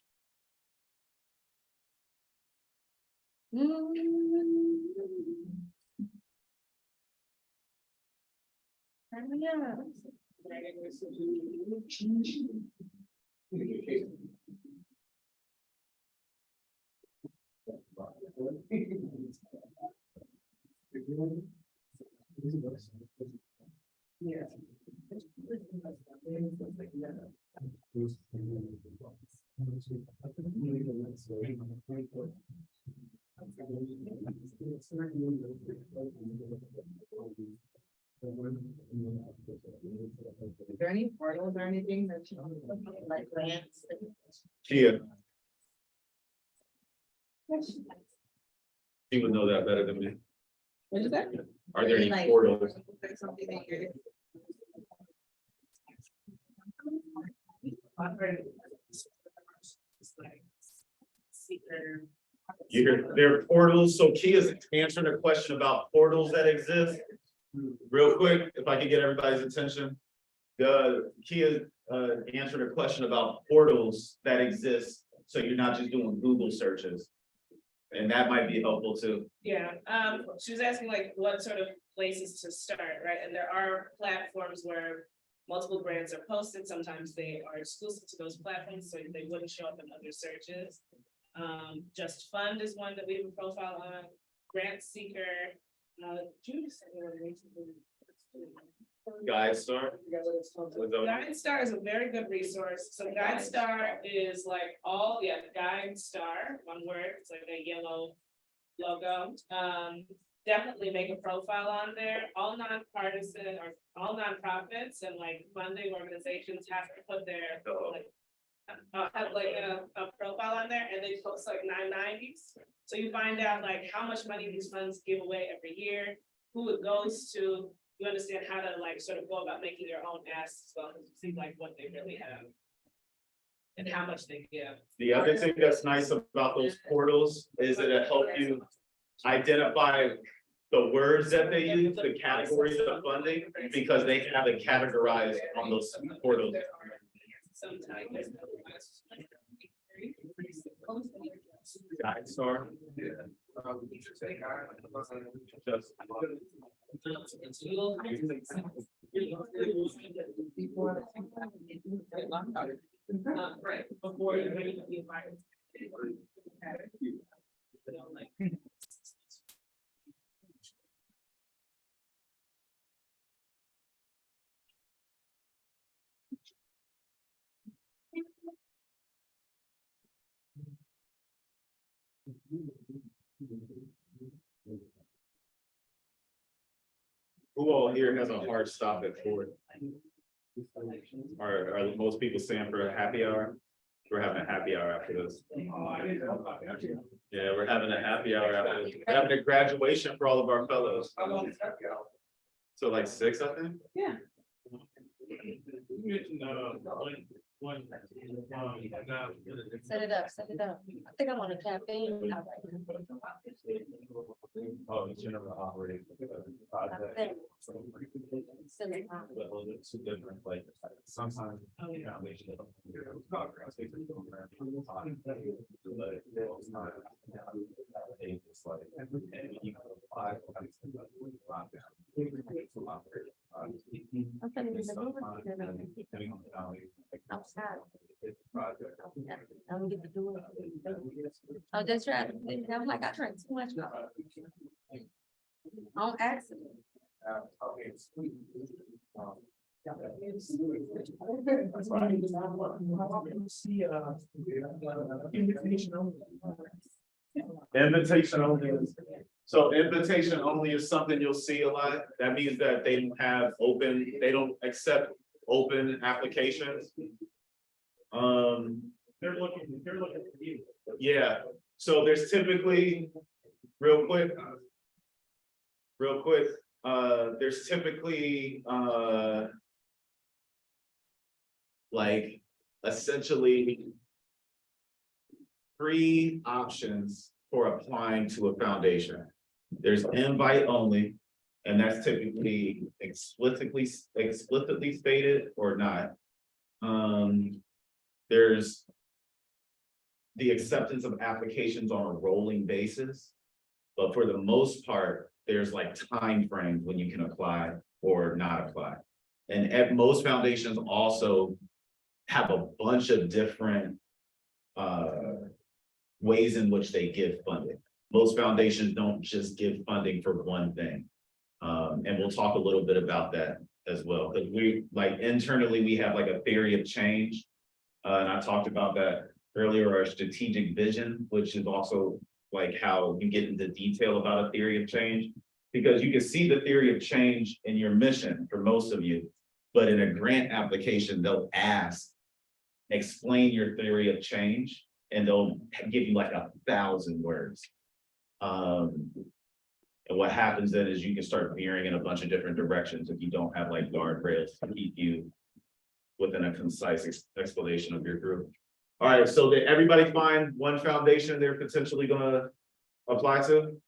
Is there any portals or anything that you like grants? Kia. She would know that better than me. What is that? Are there any Like, portals? something that you're- There are portals, so Kia's answering a question about portals that exist. Real quick, if I could get everybody's attention. Kia answered a question about portals that exist, so you're not just doing Google searches. And that might be helpful too. Yeah, she was asking like what sort of places to start, right? And there are platforms where multiple grants are posted. Sometimes they are exclusive to those platforms, so they wouldn't show up in other searches. Just Fund is one that we have a profile on, Grant Seeker. GuideStar. GuideStar is a very good resource. So GuideStar is like GuideStar, one word, it's like a yellow logo. Definitely make a profile on there. All nonpartisan or all nonprofits and like funding organizations have to put their have like a profile on there, and they post like 990s. So you find out like how much money these funds give away every year, who it goes to. You understand how to like sort of go about making your own asks as well, because you see like what they really have and how much they give. The other thing that's nice about those portals is that it helps you identify the words that they use, the categories of funding, because they have it categorized on those portals. Sometimes. GuideStar. Just- Right, before you're ready to be invited. Who all here has a hard stop at 4? Are most people staying for a happy hour? We're having a happy hour after this. Yeah, we're having a happy hour after this. We're having a graduation for all of our fellows. So like 6, I think? Yeah. Set it up, set it up. I think I'm on a campaign. Oh, it's general operating. It's different, like, sometimes. It's like. I'm sad. I don't get to do it. I just tried, I'm like, I drank too much. On accident. Invitation only. So invitation only is something you'll see a lot. That means that they don't have open, they don't accept open applications. They're looking for you. Yeah, so there's typically, real quick. There's typically, like, essentially 3 options for applying to a foundation. There's invite only, and that's typically explicitly stated or not. There's the acceptance of applications on a rolling basis. But for the most part, there's like time frames when you can apply or not apply. And at most foundations also have a bunch of different ways in which they give funding. Most foundations don't just give funding for one thing. And we'll talk a little bit about that as well, because we, like, internally, we have like a theory of change. And I talked about that earlier, our strategic vision, which is also like how you get into detail about a theory of change, because you can see the theory of change in your mission for most of you, but in a grant application, they'll ask, explain your theory of change, and they'll give you like 1,000 words. And what happens then is you can start veering in a bunch of different directions if you don't have like guardrails to keep you within a concise explanation of your group. All right, so did everybody find one foundation they're potentially gonna apply to?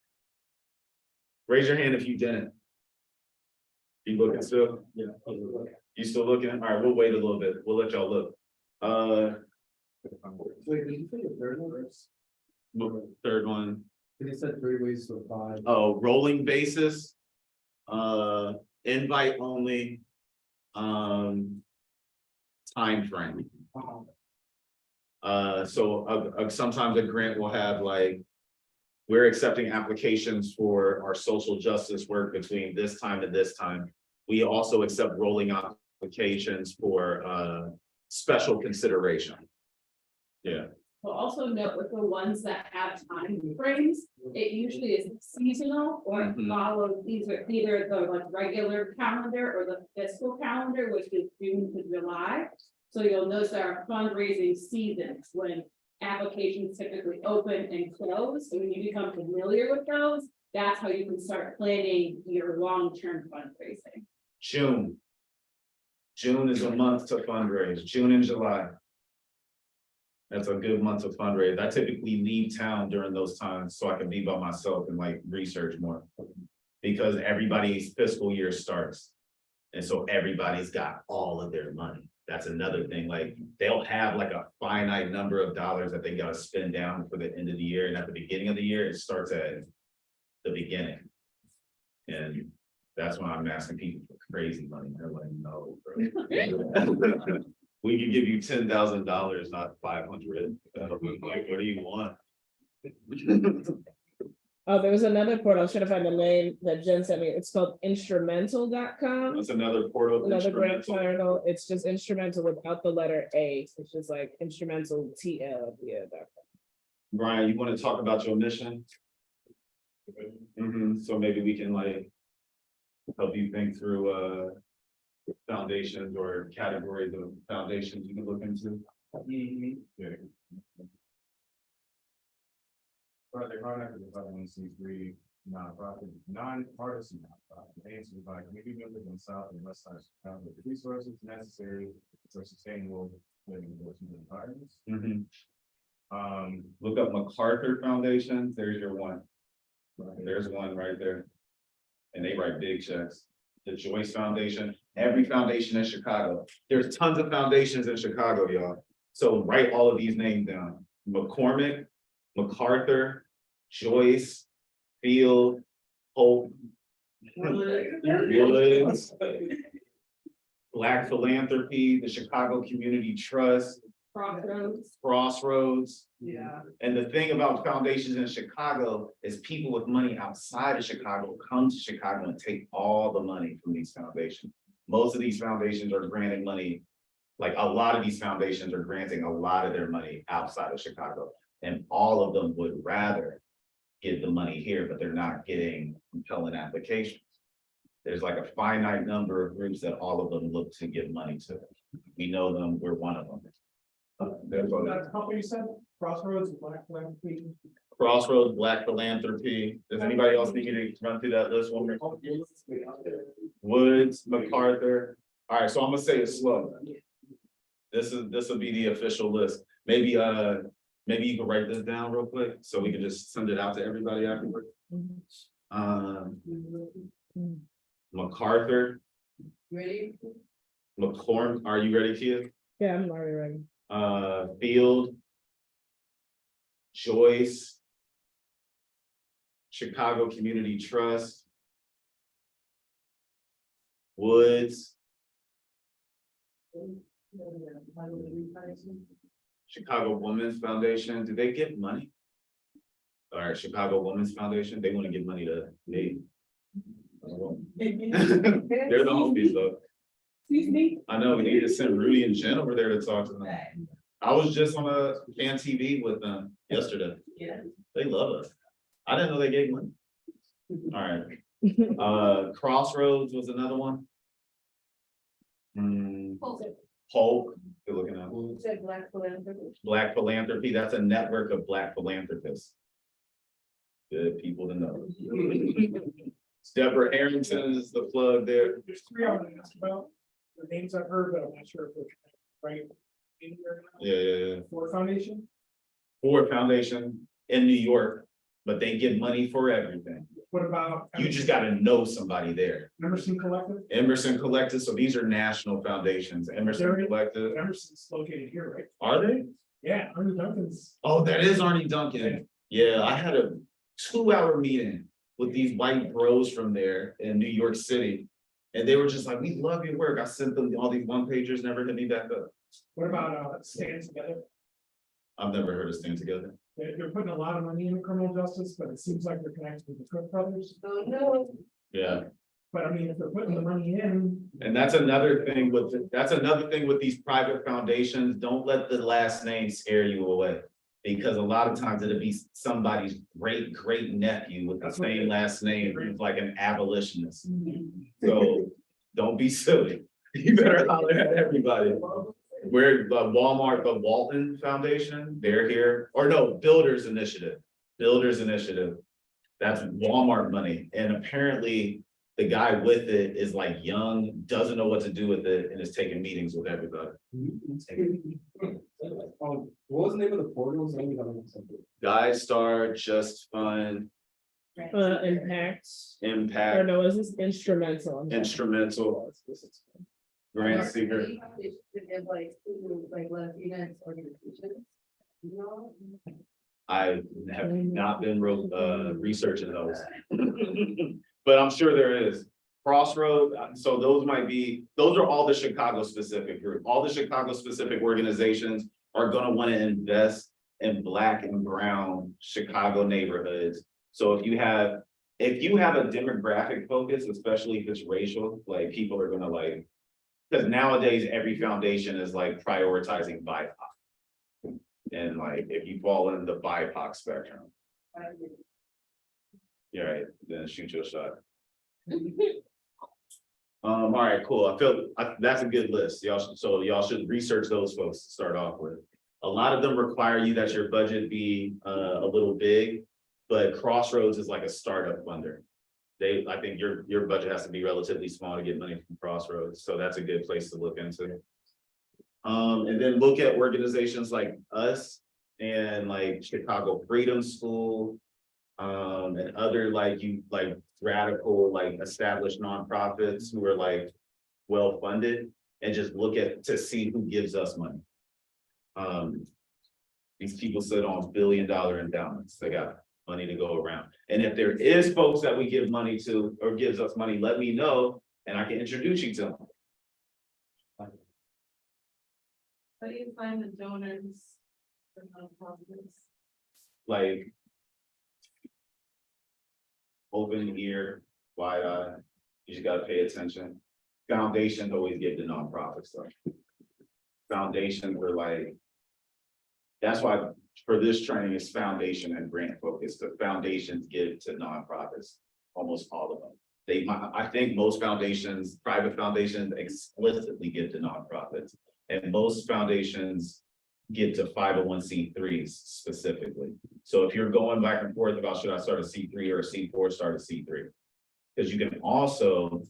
Raise your hand if you didn't. You looking still? Yeah. You still looking? All right, we'll wait a little bit. We'll let y'all look. Wait, did you say the third one? Third one. They said 3 ways to apply. Oh, rolling basis. Invite only. Time frame. So sometimes a grant will have like, we're accepting applications for our social justice work between this time and this time. We also accept rolling applications for special consideration. Yeah. But also note with the ones that have time frames, it usually is seasonal or Mhm. follows either the like regular calendar or the fiscal calendar, which is June to July. So you'll notice there are fundraising seasons when applications typically open and close. So when you become familiar with those, that's how you can start planning your long-term fundraising. June. June is a month to fundraise, June and July. That's a good month to fundraise. I typically leave town during those times so I can be by myself and like research more. Because everybody's fiscal year starts. And so everybody's got all of their money. That's another thing, like they'll have like a finite number of dollars that they gotta spend down for the end of the year. And at the beginning of the year, it starts at the beginning. And that's when I'm asking people for crazy money. They're like, no, bro. We can give you $10,000, not 500. Like, what do you want? Oh, there was another portal. I was trying to find the name that Jen sent me. It's called instrumental.com. That's another portal. Another grant Instrumental. portal. It's just instrumental without the letter A. It's just like instrumental TL. Yeah. Brian, you want to talk about your mission? So maybe we can like help you think through foundations or categories of foundations you can look into. Yeah. But they're not having the 501c3 nonprofit, nonpartisan nonprofit, aims to provide community members in South and West Side of Chicago with the resources necessary for sustainable living environments. Look up MacArthur Foundation, there's your one. There's one right there. And they write big checks. The Joyce Foundation, every foundation in Chicago, there's tons of foundations in Chicago, y'all. So write all of these names down. McCormick, MacArthur, Joyce, Field, Hope. Woods, Black Philanthropy, the Chicago Community Trust, Crossroads. Yeah. And the thing about foundations in Chicago is people with money outside of Chicago come to Chicago and take all the money from these foundations. Most of these foundations are granting money, like a lot of these foundations are granting a lot of their money outside of Chicago. And all of them would rather get the money here, but they're not getting compelling applications. There's like a finite number of groups that all of them look to give money to. We know them, we're one of them. There's one. That's how you said Crossroads, Black Philanthropy. Crossroads, Black Philanthropy. Does anybody else need me to run through that list one more? Woods, MacArthur. All right, so I'm gonna say it slow. This will be the official list. Maybe you can write this down real quick, so we can just send it out to everybody afterward. MacArthur, Ready? McCormick, are you ready, Kia? Yeah, I'm already ready. Field, Joyce, Chicago Community Trust, Woods, Chicago Women's Foundation. Do they get money? All right, Chicago Women's Foundation, they want to give money to me. They're the homies though. Excuse me? I know, we need to send Rudy and Jen over there to talk to them. I was just on a fan TV with them yesterday. Yeah. They love us. I didn't know they gave money. All right. Crossroads was another one. Hope, you're looking at Said Black Philanthropy. Black Philanthropy. That's a network of Black philanthropists. Good people to know. Deborah Harrington is the plug there. There's three I want to ask about. The names I've heard, but I'm not sure if they're right. In here or not. Yeah. Ford Foundation, Ford Foundation in New York, but they give money for everything. what about? You just gotta know somebody there. Emerson Collective, Emerson Collective, so these are national foundations. Emerson They're- Collective, Emerson's located here, right? are they? Yeah, Arnie Duncan's. Oh, that is Arnie Duncan. Yeah, I had a 2-hour meeting with these white bros from there in New York City. And they were just like, we love your work. I sent them all these one-pagers, never hit me back up. What about Stand Together? I've never heard of Stand Together. They're putting a lot of money into criminal justice, but it seems like they're connected with the Cook brothers. Oh, no. Yeah, But I mean, if they're putting the money in, and that's another thing with these private foundations. Don't let the last name scare you away. Because a lot of times it'll be somebody's great nephew with the That's what same they- last name, who's like an abolitionist. So don't be silly. You better holler at everybody. Where the Walmart, the Walton Foundation, they're here, or no, Builders Initiative. That's Walmart money. And apparently the guy with it is like young, doesn't know what to do with it, and is taking meetings with everybody. What was the name of the portals? Guide Star, Just Fund, Impact, or Impact, no, is this instrumental? Instrumental, Grant Seeker. If like less events organizations. You know? I have not been researching those. But I'm sure there is. Crossroad, so those are all the Chicago specific group. All the Chicago specific organizations are gonna wanna invest in Black and brown Chicago neighborhoods. So if you have a demographic focus, especially if it's racial, like people are gonna like. Because nowadays, every foundation is like prioritizing BIPOC. And like, if you fall in the BIPOC spectrum. You're right, then shoot your shot. All right, cool. That's a good list. Y'all should research those folks to start off with. A lot of them require you that your budget be a little big, but Crossroads is like a startup funder. I think your budget has to be relatively small to get money from Crossroads, so that's a good place to look into. And then look at organizations like us and like Chicago Freedom School. And other like radical, like established nonprofits who are like well-funded, and just look at to see who gives us money. These people sit on billion-dollar endowments, they got money to go around. And if there is folks that we give money to or gives us money, let me know and I can introduce you to them. How do you find the donors for nonprofits? Like open ear, wide eye, you just gotta pay attention. Foundations always give to nonprofit stuff. Foundations are like, that's why for this training is foundation and grant focus. The foundations give to nonprofits, almost all of them. I think most foundations, private foundations explicitly give to nonprofits. And most foundations give to 501c3s specifically. So if you're going back and forth about should I start a C3 or a C4, start a C3. Because you can also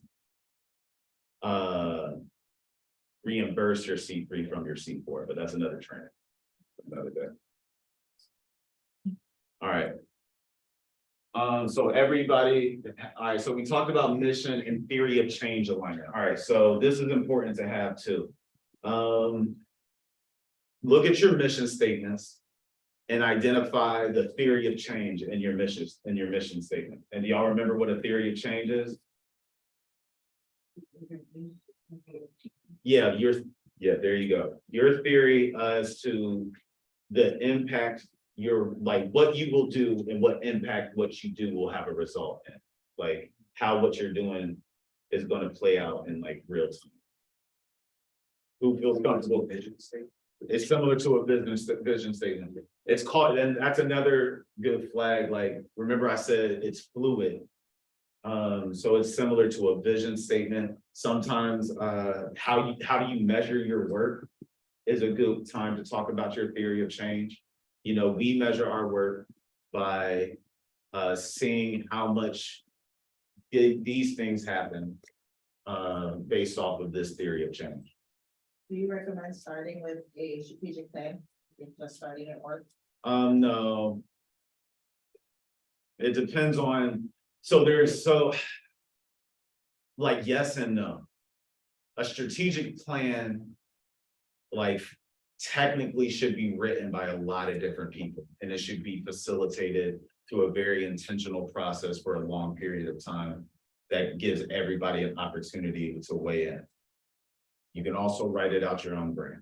reimburse your C3 from your C4, but that's another training. Another day. All right. So everybody, all right, so we talked about mission and theory of change alignment. All right, so this is important to have too. Look at your mission statements and identify the theory of change in your mission statement. And do y'all remember what a theory of change is? Yeah, there you go. Your theory as to the impact what you will do and what impact what you do will have a result in. Like how what you're doing is going to play out in like real time. Who feels comfortable? Vision statement. It's similar to a vision statement. It's called, and that's another good flag. Like, remember I said it's fluid. So it's similar to a vision statement. Sometimes how do you measure your work is a good time to talk about your theory of change. You know, we measure our work by seeing how much these things happen based off of this theory of change. Do you recommend starting with a strategic plan? If just starting at work? No. It depends on, like yes and no. A strategic plan, like technically should be written by a lot of different people, and it should be facilitated through a very intentional process for a long period of time that gives everybody an opportunity to weigh in. You can also write it out your own brain.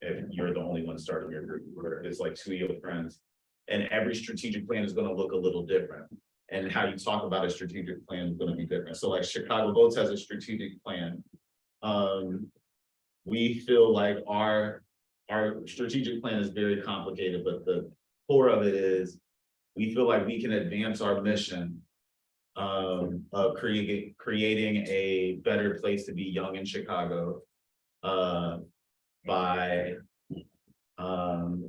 If you're the only one starting your group, or if it's like two of your friends, and every strategic plan is going to look a little different. And how you talk about a strategic plan is going to be different. So like Chicago Votes has a strategic plan. We feel like our strategic plan is very complicated, but the core of it is we feel like we can advance our mission of creating a better place to be young in Chicago by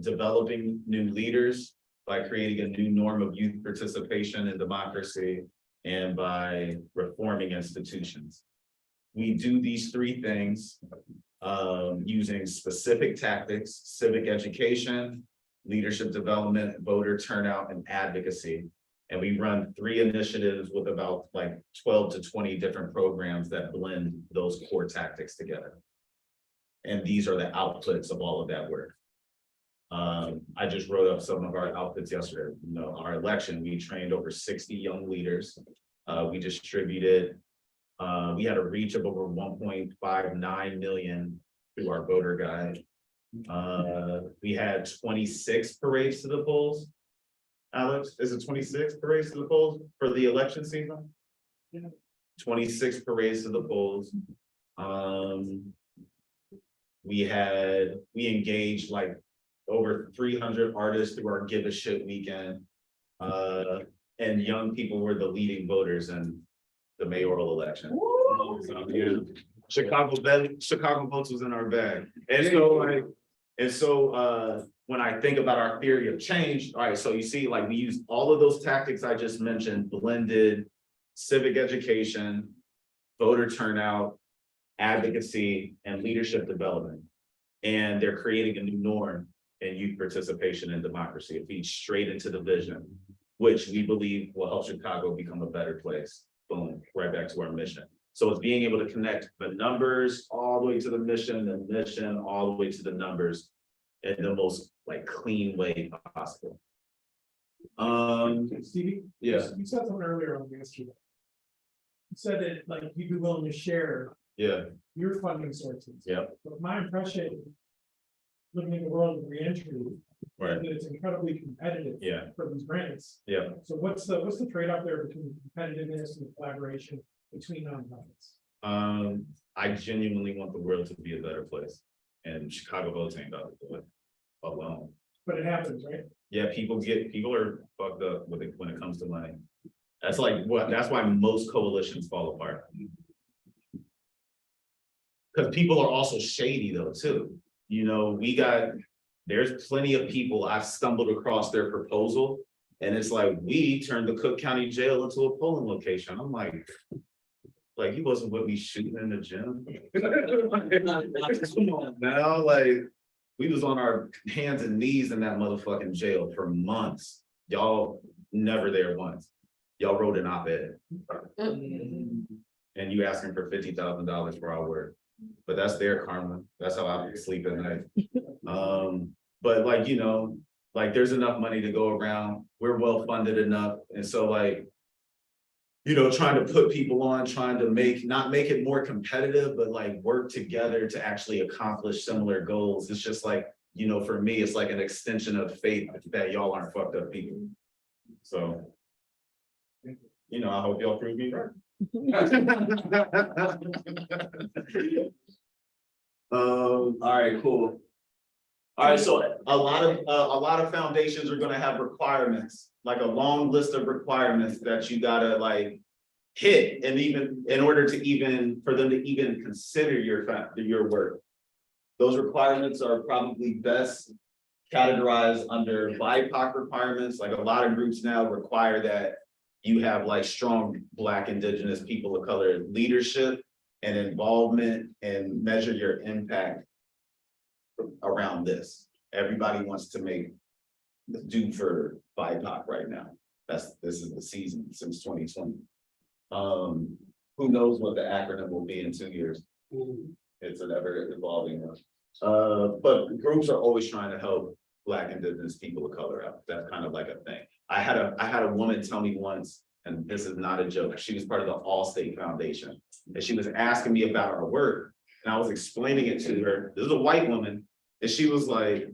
developing new leaders, by creating a new norm of youth participation and democracy, and by reforming institutions. We do these three things using specific tactics: civic education, leadership development, voter turnout, and advocacy. And we run 3 initiatives with about like 12 to 20 different programs that blend those core tactics together. And these are the outputs of all of that work. I just wrote up some of our outputs yesterday. You know, our election, we trained over 60 young leaders. We distributed, we had a reach of over 1.59 million through our voter guide. We had 26 parades to the polls. Alex, is it 26 parades to the polls for the election season? Yeah. 26 parades to the polls. We engaged like over 300 artists through our Give a Shit weekend. And young people were the leading voters in the mayoral election. So, yeah. Chicago Votes was in our bag. And so like, And so when I think about our theory of change, all right, so you see, like, we use all of those tactics I just mentioned, blended civic education, voter turnout, advocacy, and leadership development. And they're creating a new norm in youth participation and democracy. It feeds straight into the vision, which we believe will help Chicago become a better place. Boom, right back to our mission. So it's being able to connect the numbers all the way to the mission all the way to the numbers in the most like clean way possible. Stevie? Yeah. You said something earlier on yesterday. You said that like you'd be willing to share Yeah, your funding sources. yeah, But my impression, looking at the world of reentry, right, that it's incredibly competitive yeah, for these grants. yeah. So what's the trade-off there between competitiveness and collaboration between nonprofits? I genuinely want the world to be a better place. And Chicago votes ain't about to do it alone. But it happens, right? Yeah, people are fucked up with it when it comes to money. That's like that's why most coalitions fall apart. Because people are also shady though, too. You know, there's plenty of people I've stumbled across their proposal. And it's like, we turned the Cook County Jail into a polling location. I'm like he wasn't with me shooting in the gym. Come on now, like, we was on our hands and knees in that motherfucking jail for months. Y'all never there once. Y'all wrote an op-ed. And you asking for $50,000 for our work. But that's their karma. That's how I sleep at night. But like, you know, like there's enough money to go around. We're well funded enough. And so like, you know, trying to put people on, trying to not make it more competitive, but like work together to actually accomplish similar goals. It's just like, you know, for me, it's like an extension of faith that y'all aren't fucked up people. So, you know, I hope y'all prove me right. All right, cool. All right, so a lot of foundations are gonna have requirements, like a long list of requirements that you gotta like hit, and even in order to for them to even consider your work. Those requirements are probably best categorized under BIPOC requirements. Like a lot of groups now require that you have like strong Black, Indigenous, people of color leadership and involvement and measure your impact around this. Everybody wants to do for BIPOC right now. This is the season since 2020. Who knows what the acronym will be in 2 years? It's an ever evolving one. But groups are always trying to help Black, Indigenous, people of color out. That's kind of like a thing. I had a woman tell me once, and this is not a joke. She was part of the Allstate Foundation, and she was asking me about our work, and I was explaining it to her. This is a white woman, and she was like,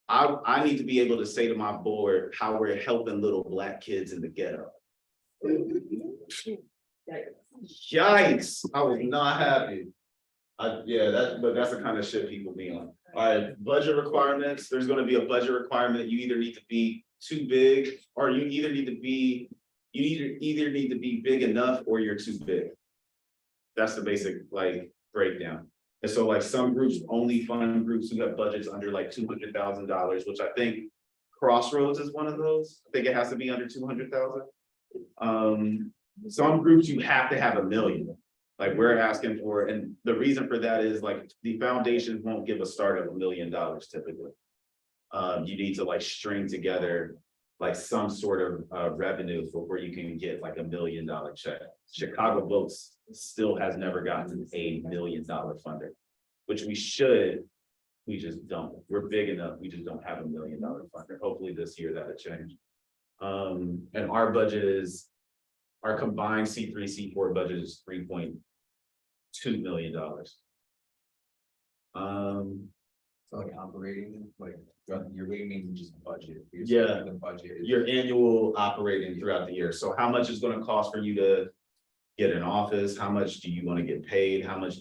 I need to be able to say to my board how we're helping little Black kids in the ghetto. Yikes, I was not happy. But that's the kind of shit people be on. All right, budget requirements. There's gonna be a budget requirement. You either need to be too big, or you either need to be big enough, or you're too big. That's the basic like breakdown. And so like some groups only fund groups who have budgets under like $200,000, which I think Crossroads is one of those. I think it has to be under 200,000. Some groups you have to have $1 million. Like we're asking for, and the reason for that is like the foundations won't give a start of $1 million typically. You need to like string together like some sort of revenue before you can get like $1 million check. Chicago Votes still has never gotten a $1 million funder, which we should. We just don't. We're big enough. We just don't have $1 million funder. Hopefully this year that'll change. And our budget is, our combined C3, C4 budget is $3.2 million. So like operating, like you're meaning just budget. You're Yeah. saying the budget is. Your annual operating throughout the year. So how much is going to cost for you to get an office? How much do you want to get paid? How many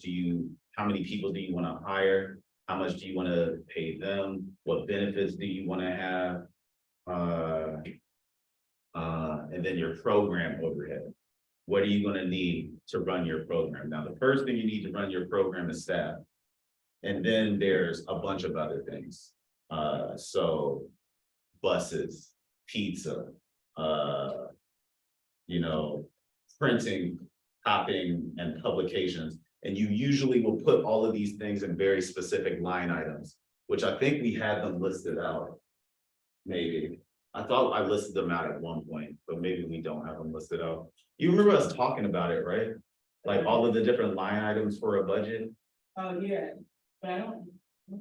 people do you want to hire? How much do you want to pay them? What benefits do you want to have? And then your program overhead. What are you going to need to run your program? Now, the first thing you need to run your program is staff. And then there's a bunch of other things. So buses, pizza, you know, printing, copying, and publications. And you usually will put all of these things in very specific line items, which I think we had them listed out. Maybe. I thought I listed them out at one point, but maybe we don't have them listed out. You remember us talking about it, right? Like all of the different line items for a budget? Oh, yeah, but I don't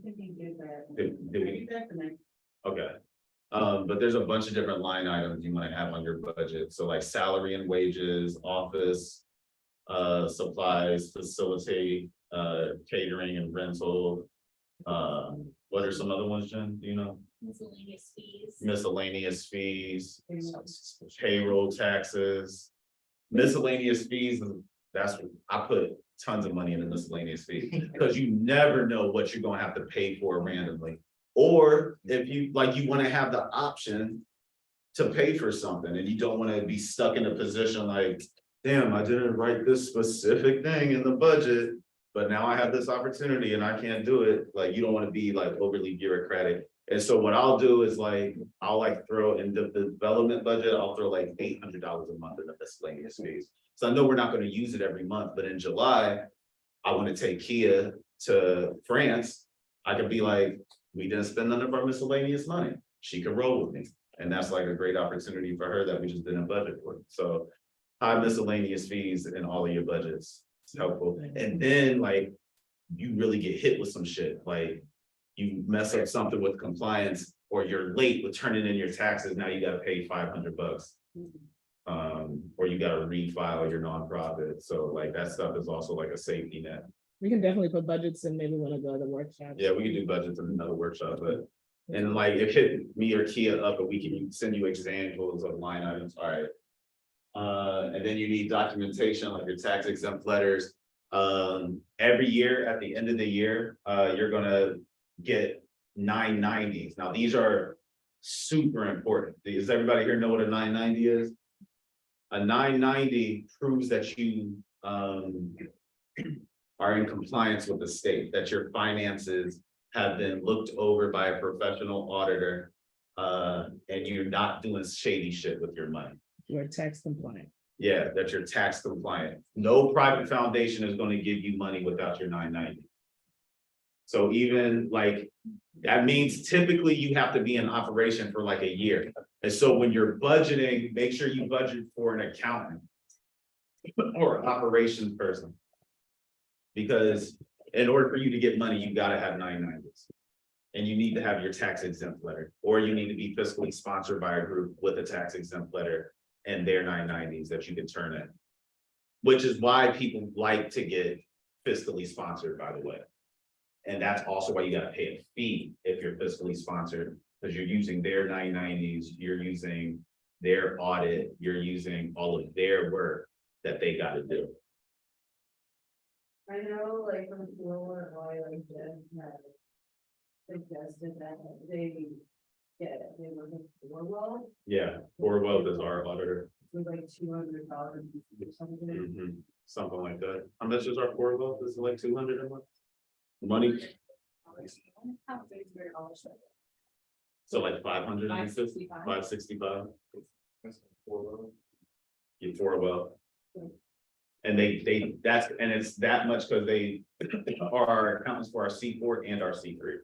think he did that. Did we? That's the next. Okay. But there's a bunch of different line items you might have on your budget. So like salary and wages, office, supplies, facility, catering and rental. What are some other ones, Jen? Do you know? Miscellaneous fees. Miscellaneous fees, payroll taxes. Miscellaneous fees, that's, I put tons of money into miscellaneous fees, because you never know what you're gonna have to pay for randomly. Or if you, like, you wanna have the option to pay for something, and you don't wanna be stuck in a position like, damn, I didn't write this specific thing in the budget, but now I have this opportunity and I can't do it. Like, you don't wanna be like overly bureaucratic. And so what I'll do is like, I'll like throw in the development budget, I'll throw like $800 a month in the miscellaneous fees. So I know we're not gonna use it every month, but in July, I wanna take Kia to France. I could be like, we didn't spend none of our miscellaneous money. She could roll with me. And that's like a great opportunity for her that we just didn't budget for. So high miscellaneous fees in all of your budgets. It's helpful. And then like, you really get hit with some shit, like you mess up something with compliance, or you're late with turning in your taxes, now you gotta pay $500. Or you gotta refile your nonprofit, so like that stuff is also like a safety net. We can definitely put budgets in maybe one of the other workshops. Yeah, we can do budgets in another workshop, but, and like, if hit me or Kia up, but we can send you examples of line items, all right. And then you need documentation, like your tax exempt letters. Every year, at the end of the year, you're gonna get 990s. Now, these are super important. Does everybody here know what a 990 is? A 990 proves that you are in compliance with the state, that your finances have been looked over by a professional auditor, and you're not doing shady shit with your money. You're tax compliant. Yeah, that you're tax compliant. No private foundation is going to give you money without your 990. So even like, that means typically you have to be in operation for like a year. And so when you're budgeting, make sure you budget for an accountant or an operations person. Because in order for you to get money, you gotta have 990s. And you need to have your tax exempt letter, or you need to be fiscally sponsored by a group with a tax exempt letter and their 990s that you can turn in. Which is why people like to get fiscally sponsored, by the way. And that's also why you gotta pay a fee if you're fiscally sponsored, because you're using their 990s, you're using their audit, you're using all of their work that they gotta do. I know, like, from Florida, like, Jen had suggested that they were Orwell, Yeah, Orwell is our auditor. it was like $200 or something. Something like that. How much is our Orwell? Is it like 200 a month? Money, so like 500, 565. You Orwell. And that's, and it's that much because they are our accountants for our C4 and our C3.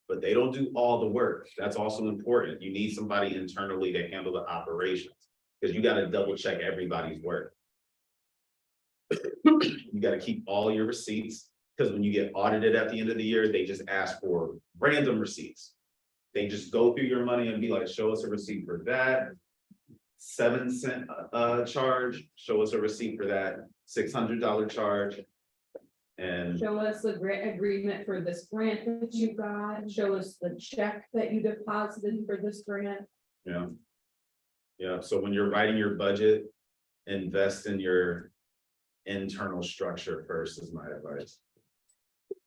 But they don't do all the work. That's also important. You need somebody internally to handle the operations, because you got to double check everybody's work. You got to keep all your receipts, because when you get audited at the end of the year, they just ask for random receipts. They just go through your money and be like, show us a receipt for that. 7-cent charge, show us a receipt for that $600 charge. And Show us the grant agreement for this grant that you got, show us the check that you deposited for this grant. yeah. Yeah, so when you're writing your budget, invest in your internal structure first is my advice.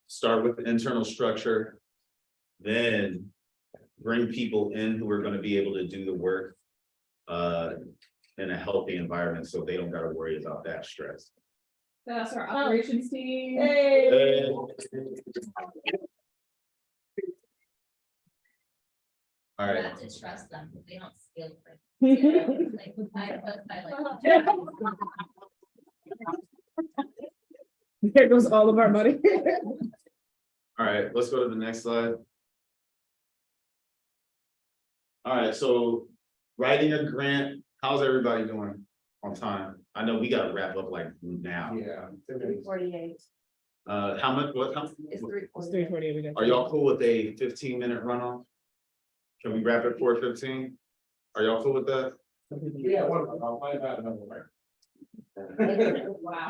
Start with the internal structure, then bring people in who are going to be able to do the work in a healthy environment, so they don't got to worry about that stress. That's our operations team. Hey. All You right, have to trust them, they don't steal. things. Like, There goes all of our money. all right, let's go to the next slide. All right, so writing a grant, how's everybody doing on time? I know we gotta wrap up like now. Yeah. 48. How much, what, how? It's 3:48. It's 3:40. Are y'all cool with a 15-minute runoff? Can we wrap it 4:15? Are y'all cool with that? Yeah, I'll find out another way.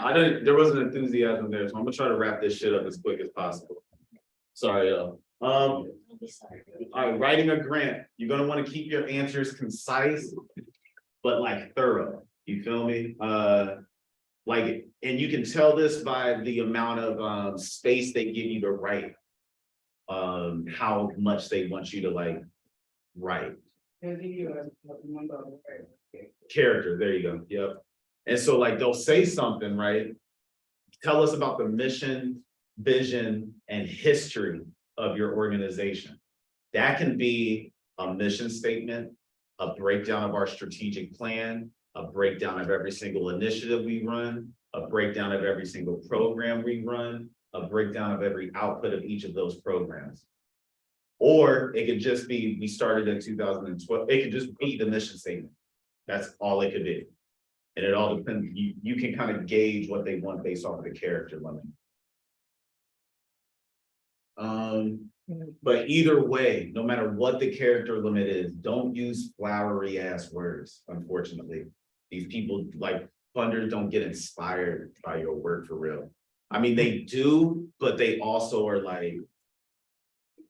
I didn't, there wasn't enthusiasm there, so I'm gonna try to wrap this shit up as quick as possible. Sorry, y'all. All right, writing a grant, you're gonna wanna keep your answers concise, but like thorough, you feel me? Like, and you can tell this by the amount of space they give you to write. How much they want you to like write. Character, there you go, yep. And so like they'll say something, right? Tell us about the mission, vision, and history of your organization. That can be a mission statement, a breakdown of our strategic plan, a breakdown of every single initiative we run, a breakdown of every single program we run, a breakdown of every output of each of those programs. Or it could just be, we started in 2012, it could just be the mission statement. That's all it could be. And it all depends, you can kind of gauge what they want based off of the character limit. But either way, no matter what the character limit is, don't use flowery ass words, unfortunately. These people, like funders, don't get inspired by your work for real. I mean, they do, but they also are like,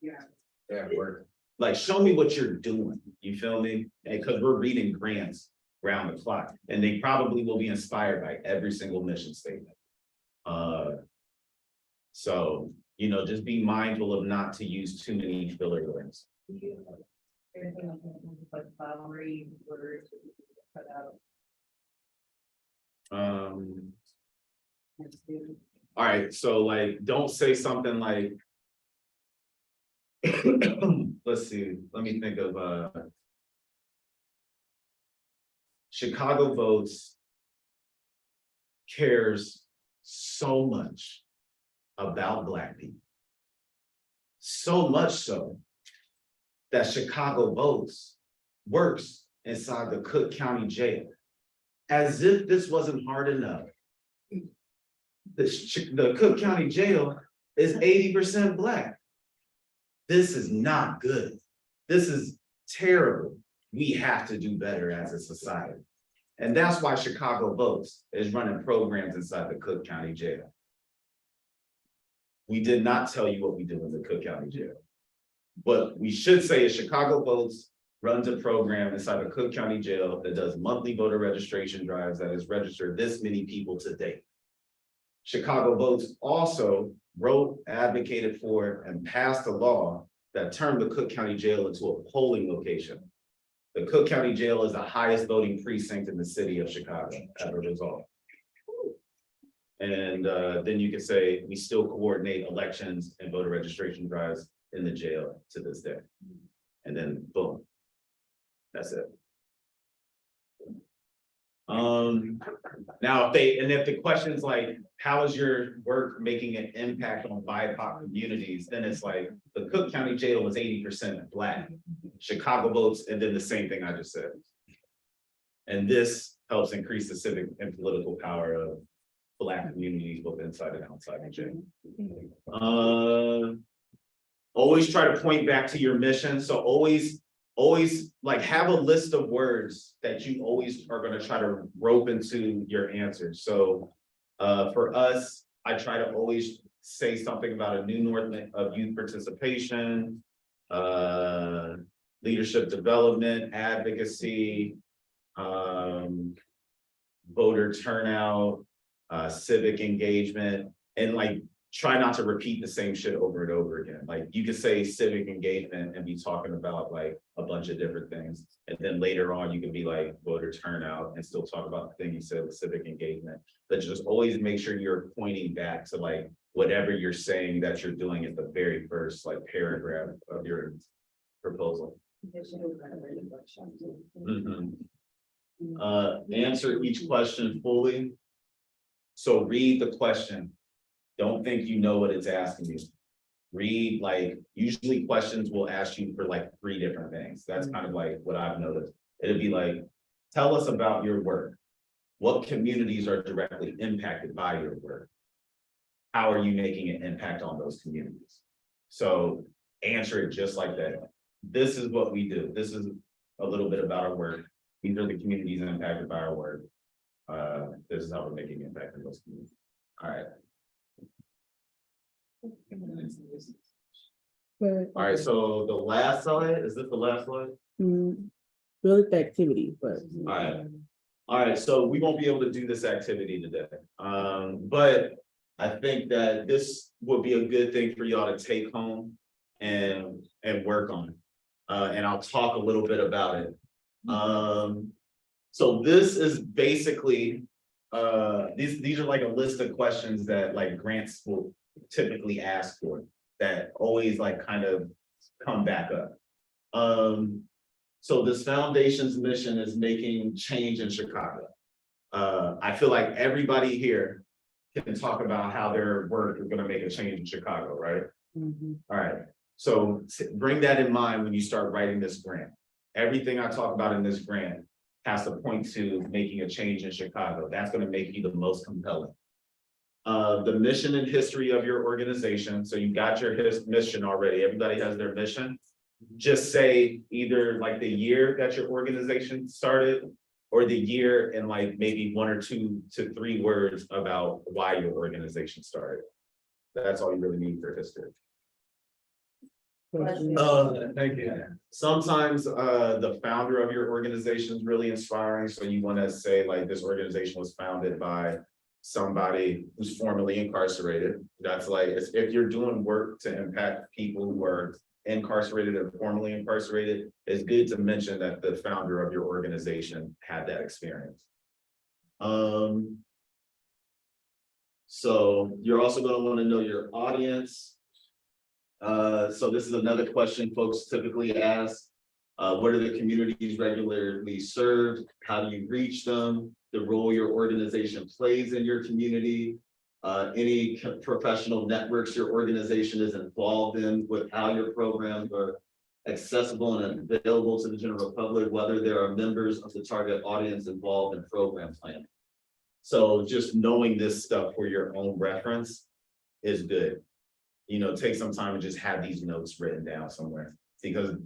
Yeah, work. like, show me what you're doing, you feel me? And because we're reading grants round the clock, and they probably will be inspired by every single mission statement. So, you know, just be mindful of not to use too many filler words. All right, so like, don't say something like, let's see, let me think of Chicago Votes cares so much about Black people. So much so that Chicago Votes works inside the Cook County Jail. As if this wasn't hard enough. The Cook County Jail is 80% Black. This is not good. This is terrible. We have to do better as a society. And that's why Chicago Votes is running programs inside the Cook County Jail. We did not tell you what we do in the Cook County Jail. But we should say is Chicago Votes runs a program inside the Cook County Jail that does monthly voter registration drives that has registered this many people to date. Chicago Votes also wrote, advocated for, and passed a law that turned the Cook County Jail into a polling location. The Cook County Jail is the highest voting precinct in the city of Chicago as a result. And then you can say, we still coordinate elections and voter registration drives in the jail to this day. And then boom, that's it. Now, if the question's like, how is your work making an impact on BIPOC communities? Then it's like, the Cook County Jail was 80% Black, Chicago Votes, and then the same thing I just said. And this helps increase the civic and political power of Black communities, both inside and outside the jail. Always try to point back to your mission. So always like have a list of words that you always are going to try to rope into your answers. So for us, I try to always say something about a new north of youth participation, leadership development, advocacy, voter turnout, civic engagement, and like try not to repeat the same shit over and over again. Like you could say civic engagement and be talking about like a bunch of different things. And then later on, you can be like voter turnout and still talk about the thing you said with civic engagement. But just always make sure you're pointing back to like whatever you're saying that you're doing at the very first like paragraph of your proposal. Mhm. Answer each question fully. So read the question. Don't think you know what it's asking you. Read, like, usually questions will ask you for like 3 different things. That's kind of like what I've noticed. It'd be like, tell us about your work. What communities are directly impacted by your work? How are you making an impact on those communities? So answer it just like that. This is what we do. This is a little bit about our work. These are the communities impacted by our work. This is how we're making impact in those communities. All right. All right, so the last slide, is this the last slide? Build the activity, but. All right, so we won't be able to do this activity today. But I think that this would be a good thing for y'all to take home and work on. And I'll talk a little bit about it. So this is basically, these are like a list of questions that like grants will typically ask for that always like kind of come back up. So this foundation's mission is making change in Chicago. I feel like everybody here can talk about how their work is gonna make a change in Chicago, right? All right, so bring that in mind when you start writing this grant. Everything I talk about in this grant has to point to making a change in Chicago. That's gonna make you the most compelling. The mission and history of your organization. So you got your mission already. Everybody has their mission. Just say either like the year that your organization started or the year and like maybe 1 or 2 to 3 words about why your organization started. That's all you really need for history. Thank you. Sometimes the founder of your organization is really inspiring. So you want to say like this organization was founded by somebody who's formerly incarcerated. That's like if you're doing work to impact people who are incarcerated or formerly incarcerated, it's good to mention that the founder of your organization had that experience. So you're also going to want to know your audience. So this is another question folks typically ask. What are the communities regularly served? How do you reach them? The role your organization plays in your community. Any professional networks your organization is involved in with how your programs are accessible and available to the general public, whether there are members of the target audience involved in program planning. So just knowing this stuff for your own reference is good. You know, take some time and just have these notes written down somewhere because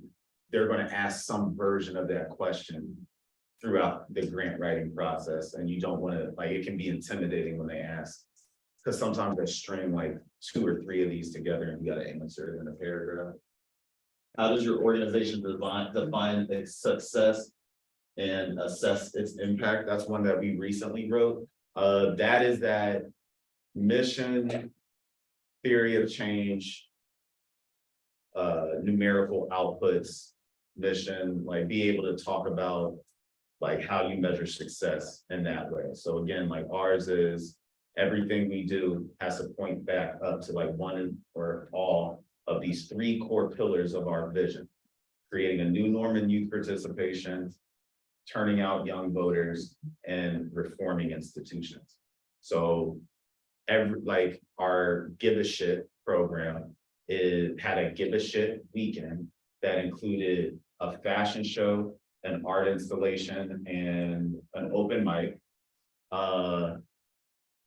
they're going to ask some version of that question throughout the grant writing process. And you don't want to, like, it can be intimidating when they ask. Because sometimes they string like 2 or 3 of these together and you got to answer it in a paragraph. How does your organization define its success and assess its impact? That's one that we recently wrote. That is that mission, theory of change, numerical outputs, mission, like be able to talk about like how you measure success in that way. So again, like ours is everything we do has to point back up to like one or all of these 3 core pillars of our vision: creating a new norm in youth participation, turning out young voters, and reforming institutions. So like our Give a Shit program had a Give a Shit weekend that included a fashion show, an art installation, and an open mic.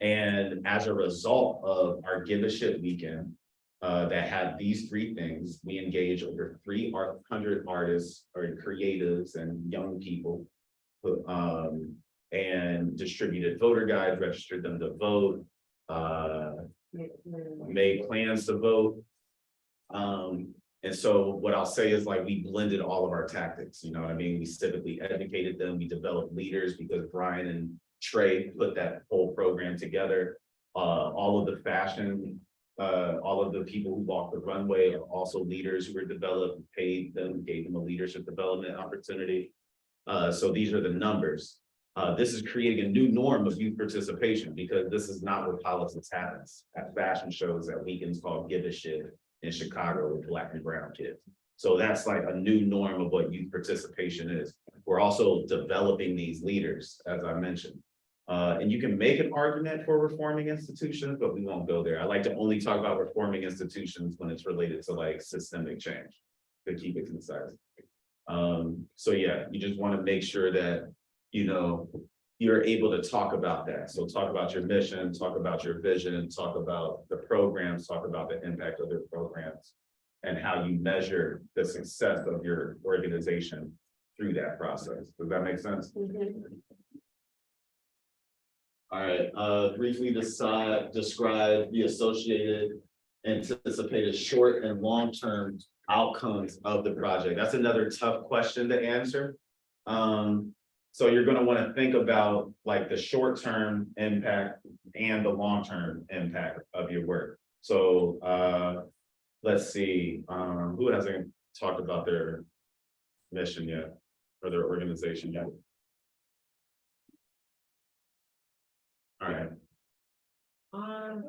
And as a result of our Give a Shit weekend that had these 3 things, we engaged over 300 artists or creatives and young people and distributed voter guides, registered them to vote, made plans to vote. And so what I'll say is like we blended all of our tactics, you know what I mean? We civically educated them, we developed leaders because Brian and Trey put that whole program together. All of the fashion all of the people who walked the runway are also leaders who were developed, paid them, gave them a leadership development opportunity. So these are the numbers. This is creating a new norm of youth participation because this is not where politics happens. At fashion shows at weekends called Give a Shit in Chicago with Black and brown kids. So that's like a new norm of what youth participation is. We're also developing these leaders, as I mentioned. And you can make an argument for reforming institutions, but we won't go there. I like to only talk about reforming institutions when it's related to like systemic change, to keep it concise. So yeah, you just want to make sure that, you know, you're able to talk about that. So talk about your mission, talk about your vision, talk about the programs, talk about the impact of their programs, and how you measure the success of your organization through that process. Does that make sense? All right, briefly describe the associated anticipated short and long-term outcomes of the project. That's another tough question to answer. So you're going to want to think about like the short-term impact and the long-term impact of your work. So let's see, who hasn't talked about their mission yet or their organization yet? All right.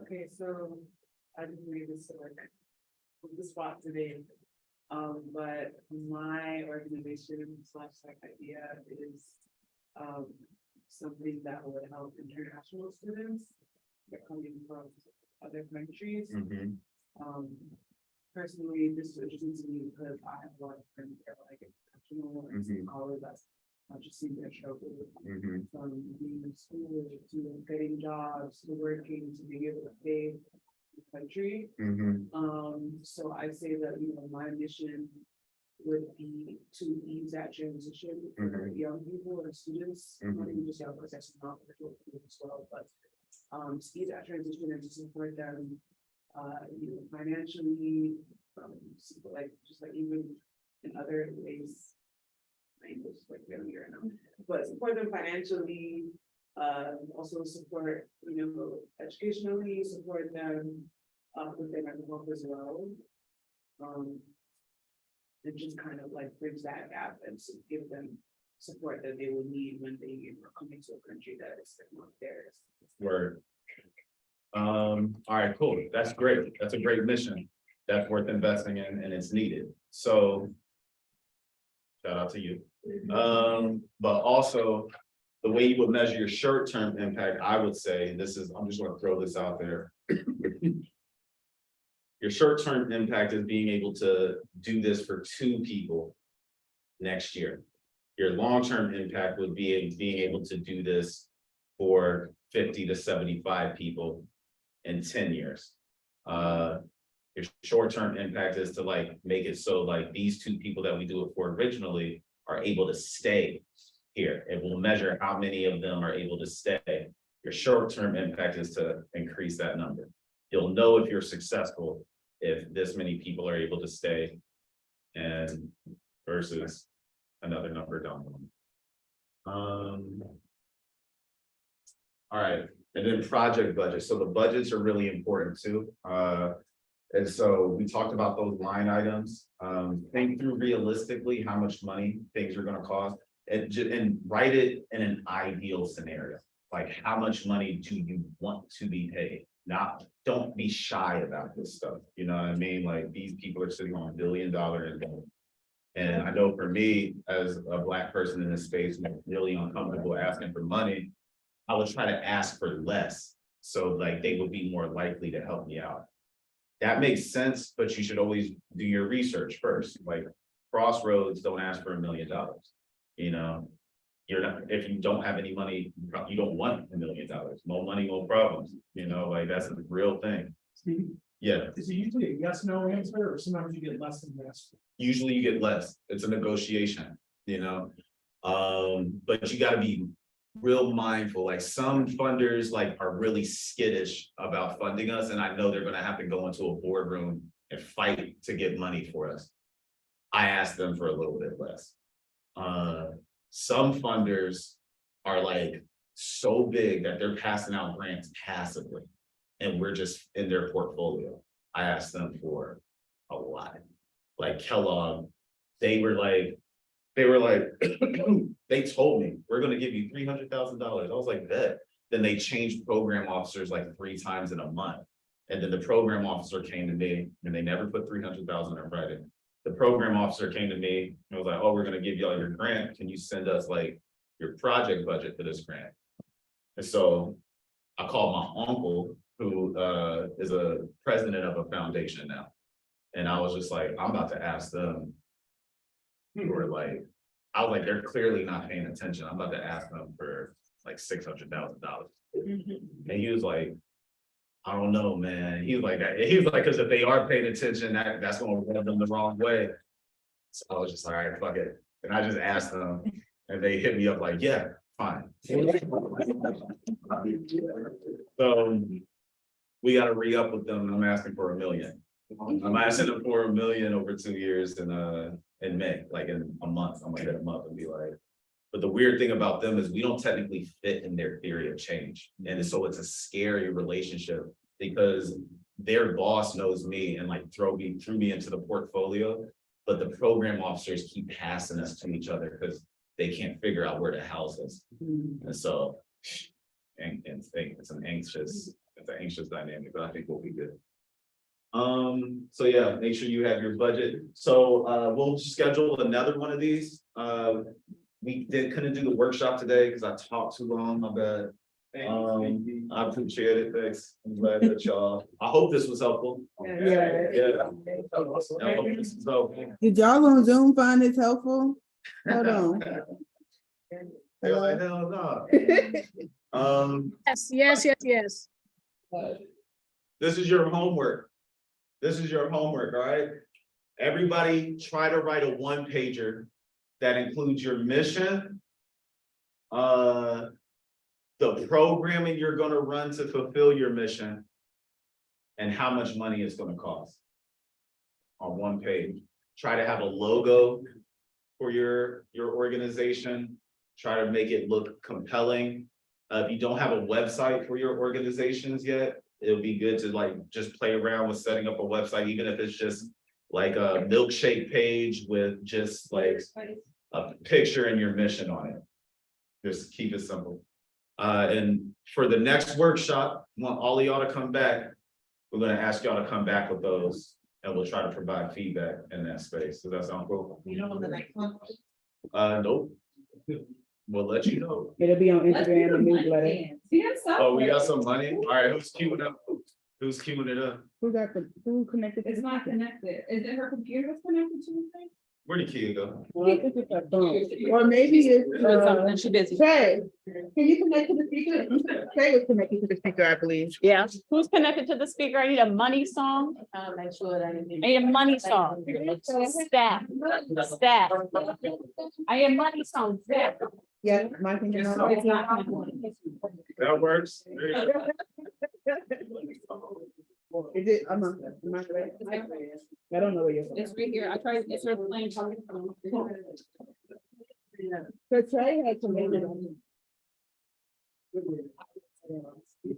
Okay, so I didn't read this like the spot today. But my organization / idea is something that would help international students that are coming from other countries. Personally, this is interesting to me because I have a lot of friends that are like international and college that's not just seeing their struggle from being in school to getting jobs to working to being able to pay the country. So I say that, you know, my mission would be to ease that transition for young people and students, not even just young, because that's not as well, but to ease that transition and to support them, you know, financially, like just like even in other ways. My English is like really here now, but support them financially, also support, you know, educationally, support them with their mental health as well. And just kind of like bridge that gap and give them support that they will need when they are coming to a country that is not theirs. Word. All right, cool. That's great. That's a great mission. That's worth investing in and it's needed. So shout out to you. But also the way you would measure your short-term impact, I would say, and this is, I'm just gonna throw this out there. Your short-term impact is being able to do this for 2 people next year. Your long-term impact would be being able to do this for 50 to 75 people in 10 years. Your short-term impact is to like make it so like these 2 people that we do it for originally are able to stay here. It will measure how many of them are able to stay. Your short-term impact is to increase that number. You'll know if you're successful if this many people are able to stay and versus another number down the line. All right, and then project budgets. So the budgets are really important too. And so we talked about those line items. Think through realistically how much money things are going to cost and write it in an ideal scenario. Like how much money do you want to be paid? Don't be shy about this stuff. You know what I mean? Like these people are sitting on $1 billion in debt. And I know for me, as a Black person in this space, I'm really uncomfortable asking for money. I would try to ask for less. So like they would be more likely to help me out. That makes sense, but you should always do your research first. Like Crossroads don't ask for $1 million. You know, you're not, if you don't have any money, you don't want $1 million. No money, no problems. You know, like that's a real thing. Steve, Yeah. is it usually a yes, no answer, or sometimes you get less than yes? Usually you get less. It's a negotiation, you know. But you gotta be real mindful. Like some funders like are really skittish about funding us, and I know they're gonna have to go into a boardroom and fight to get money for us. I asked them for a little bit less. Some funders are like so big that they're passing out grants passively. and we're just in their portfolio. I asked them for a lot. Like Kellogg, they were like, they told me, we're gonna give you $300,000. I was like, bet. Then they changed program officers like 3 times in a month. And then the program officer came to me and they never put 300,000 in writing. The program officer came to me and was like, oh, we're gonna give y'all your grant. Can you send us like your project budget for this grant? And so I called my uncle, who is a president of a foundation now. And I was just like, I'm about to ask them. Who were like, I was like, they're clearly not paying attention. I'm about to ask them for like $600,000. And he was like, I don't know, man. He was like that. He was like, because if they are paying attention, that's gonna rub them the wrong way. So I was just like, all right, fuck it. And I just asked them, and they hit me up like, yeah, fine. So we gotta re-up with them. I'm asking for $1 million. I'm asking them for $1 million over 2 years in May, like in a month. I'm gonna hit them up and be like, but the weird thing about them is we don't technically fit in their theory of change. And so it's a scary relationship because their boss knows me and like threw me into the portfolio, but the program officers keep passing us to each other because they can't figure out where to house us. And so, it's an anxious dynamic, but I think we'll be good. So yeah, make sure you have your budget. So we'll schedule another one of these. We couldn't do the workshop today because I talked too long, my bad. I appreciate it, thanks. I'm glad that y'all, I hope this was helpful. Yeah. Yeah. I hope this was helpful. Did y'all on Zoom find this helpful? Hold on. They're like, hell no. Yes. This is your homework. This is your homework, all right? Everybody try to write a 1-pager that includes your mission, the programming you're gonna run to fulfill your mission, and how much money it's gonna cost on 1 page. Try to have a logo for your organization. Try to make it look compelling. If you don't have a website for your organizations yet, it'll be good to like just play around with setting up a website, even if it's just like a milkshake page with just like a picture and your mission on it. Just keep it simple. And for the next workshop, I want all of y'all to come back. We're gonna ask y'all to come back with those and we'll try to provide feedback in that space. Does that sound cool? You know, the next one. Nope. We'll let you know. It'll be on Instagram and newsletter. Oh, we got some money? All right, who's queuing up? Who's queuing it up? Who connected? to It's not connected. Is it her computer that's connected to the thing? Where did Kia go? Well, I think it's her phone. Or maybe it's She busy. Trey, can you connect to the speaker? Trey was connected to the speaker, I believe. Yeah. Who's connected to the speaker? I need a money song. Make sure that I I need a money song. Staff. I need a money song. Staff. Yeah, my thing is It's not. That works. There you go. Is it, am I right? I don't know where you're. It's right here. I tried, it's her playing. So Trey had to make it. We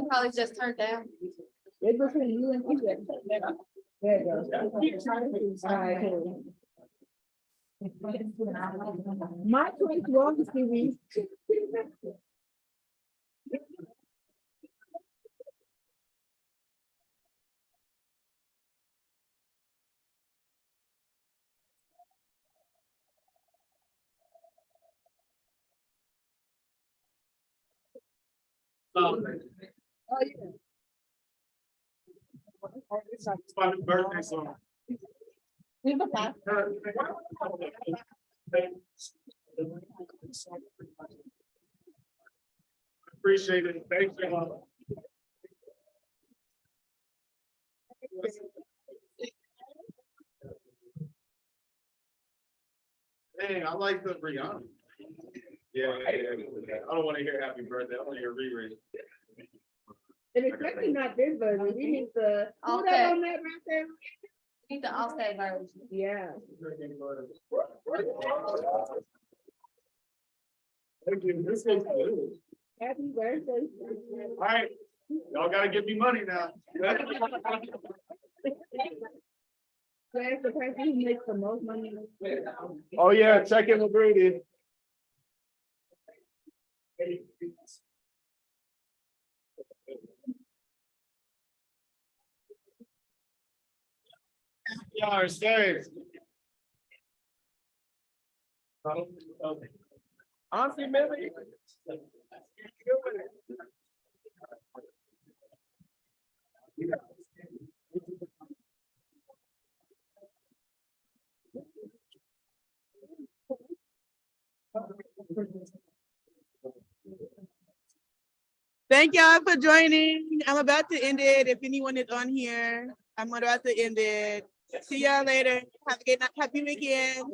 probably just turned down. It's between you and EJ. There you go. All right, cool. My choice was TV. Oh, yeah. It's my birthday song. Appreciate it. Thank you. Hey, I like the Rihanna. Yeah. I don't want to hear happy birthday. I want to hear Riri. And it's definitely not this version. We need the. Who Okay. that on that right there? Need the offset version. Yeah. Thank you. This is good. Happy birthday. All right, Y'all gotta give me money now. So that's the person who makes the most money. Oh, yeah, check in with Rudy. Y'all are staying. Auntie Millie. Thank y'all for joining. I'm about to end it. If anyone is on here, I'm about to end it. See y'all later. Have a good night. Happy weekend.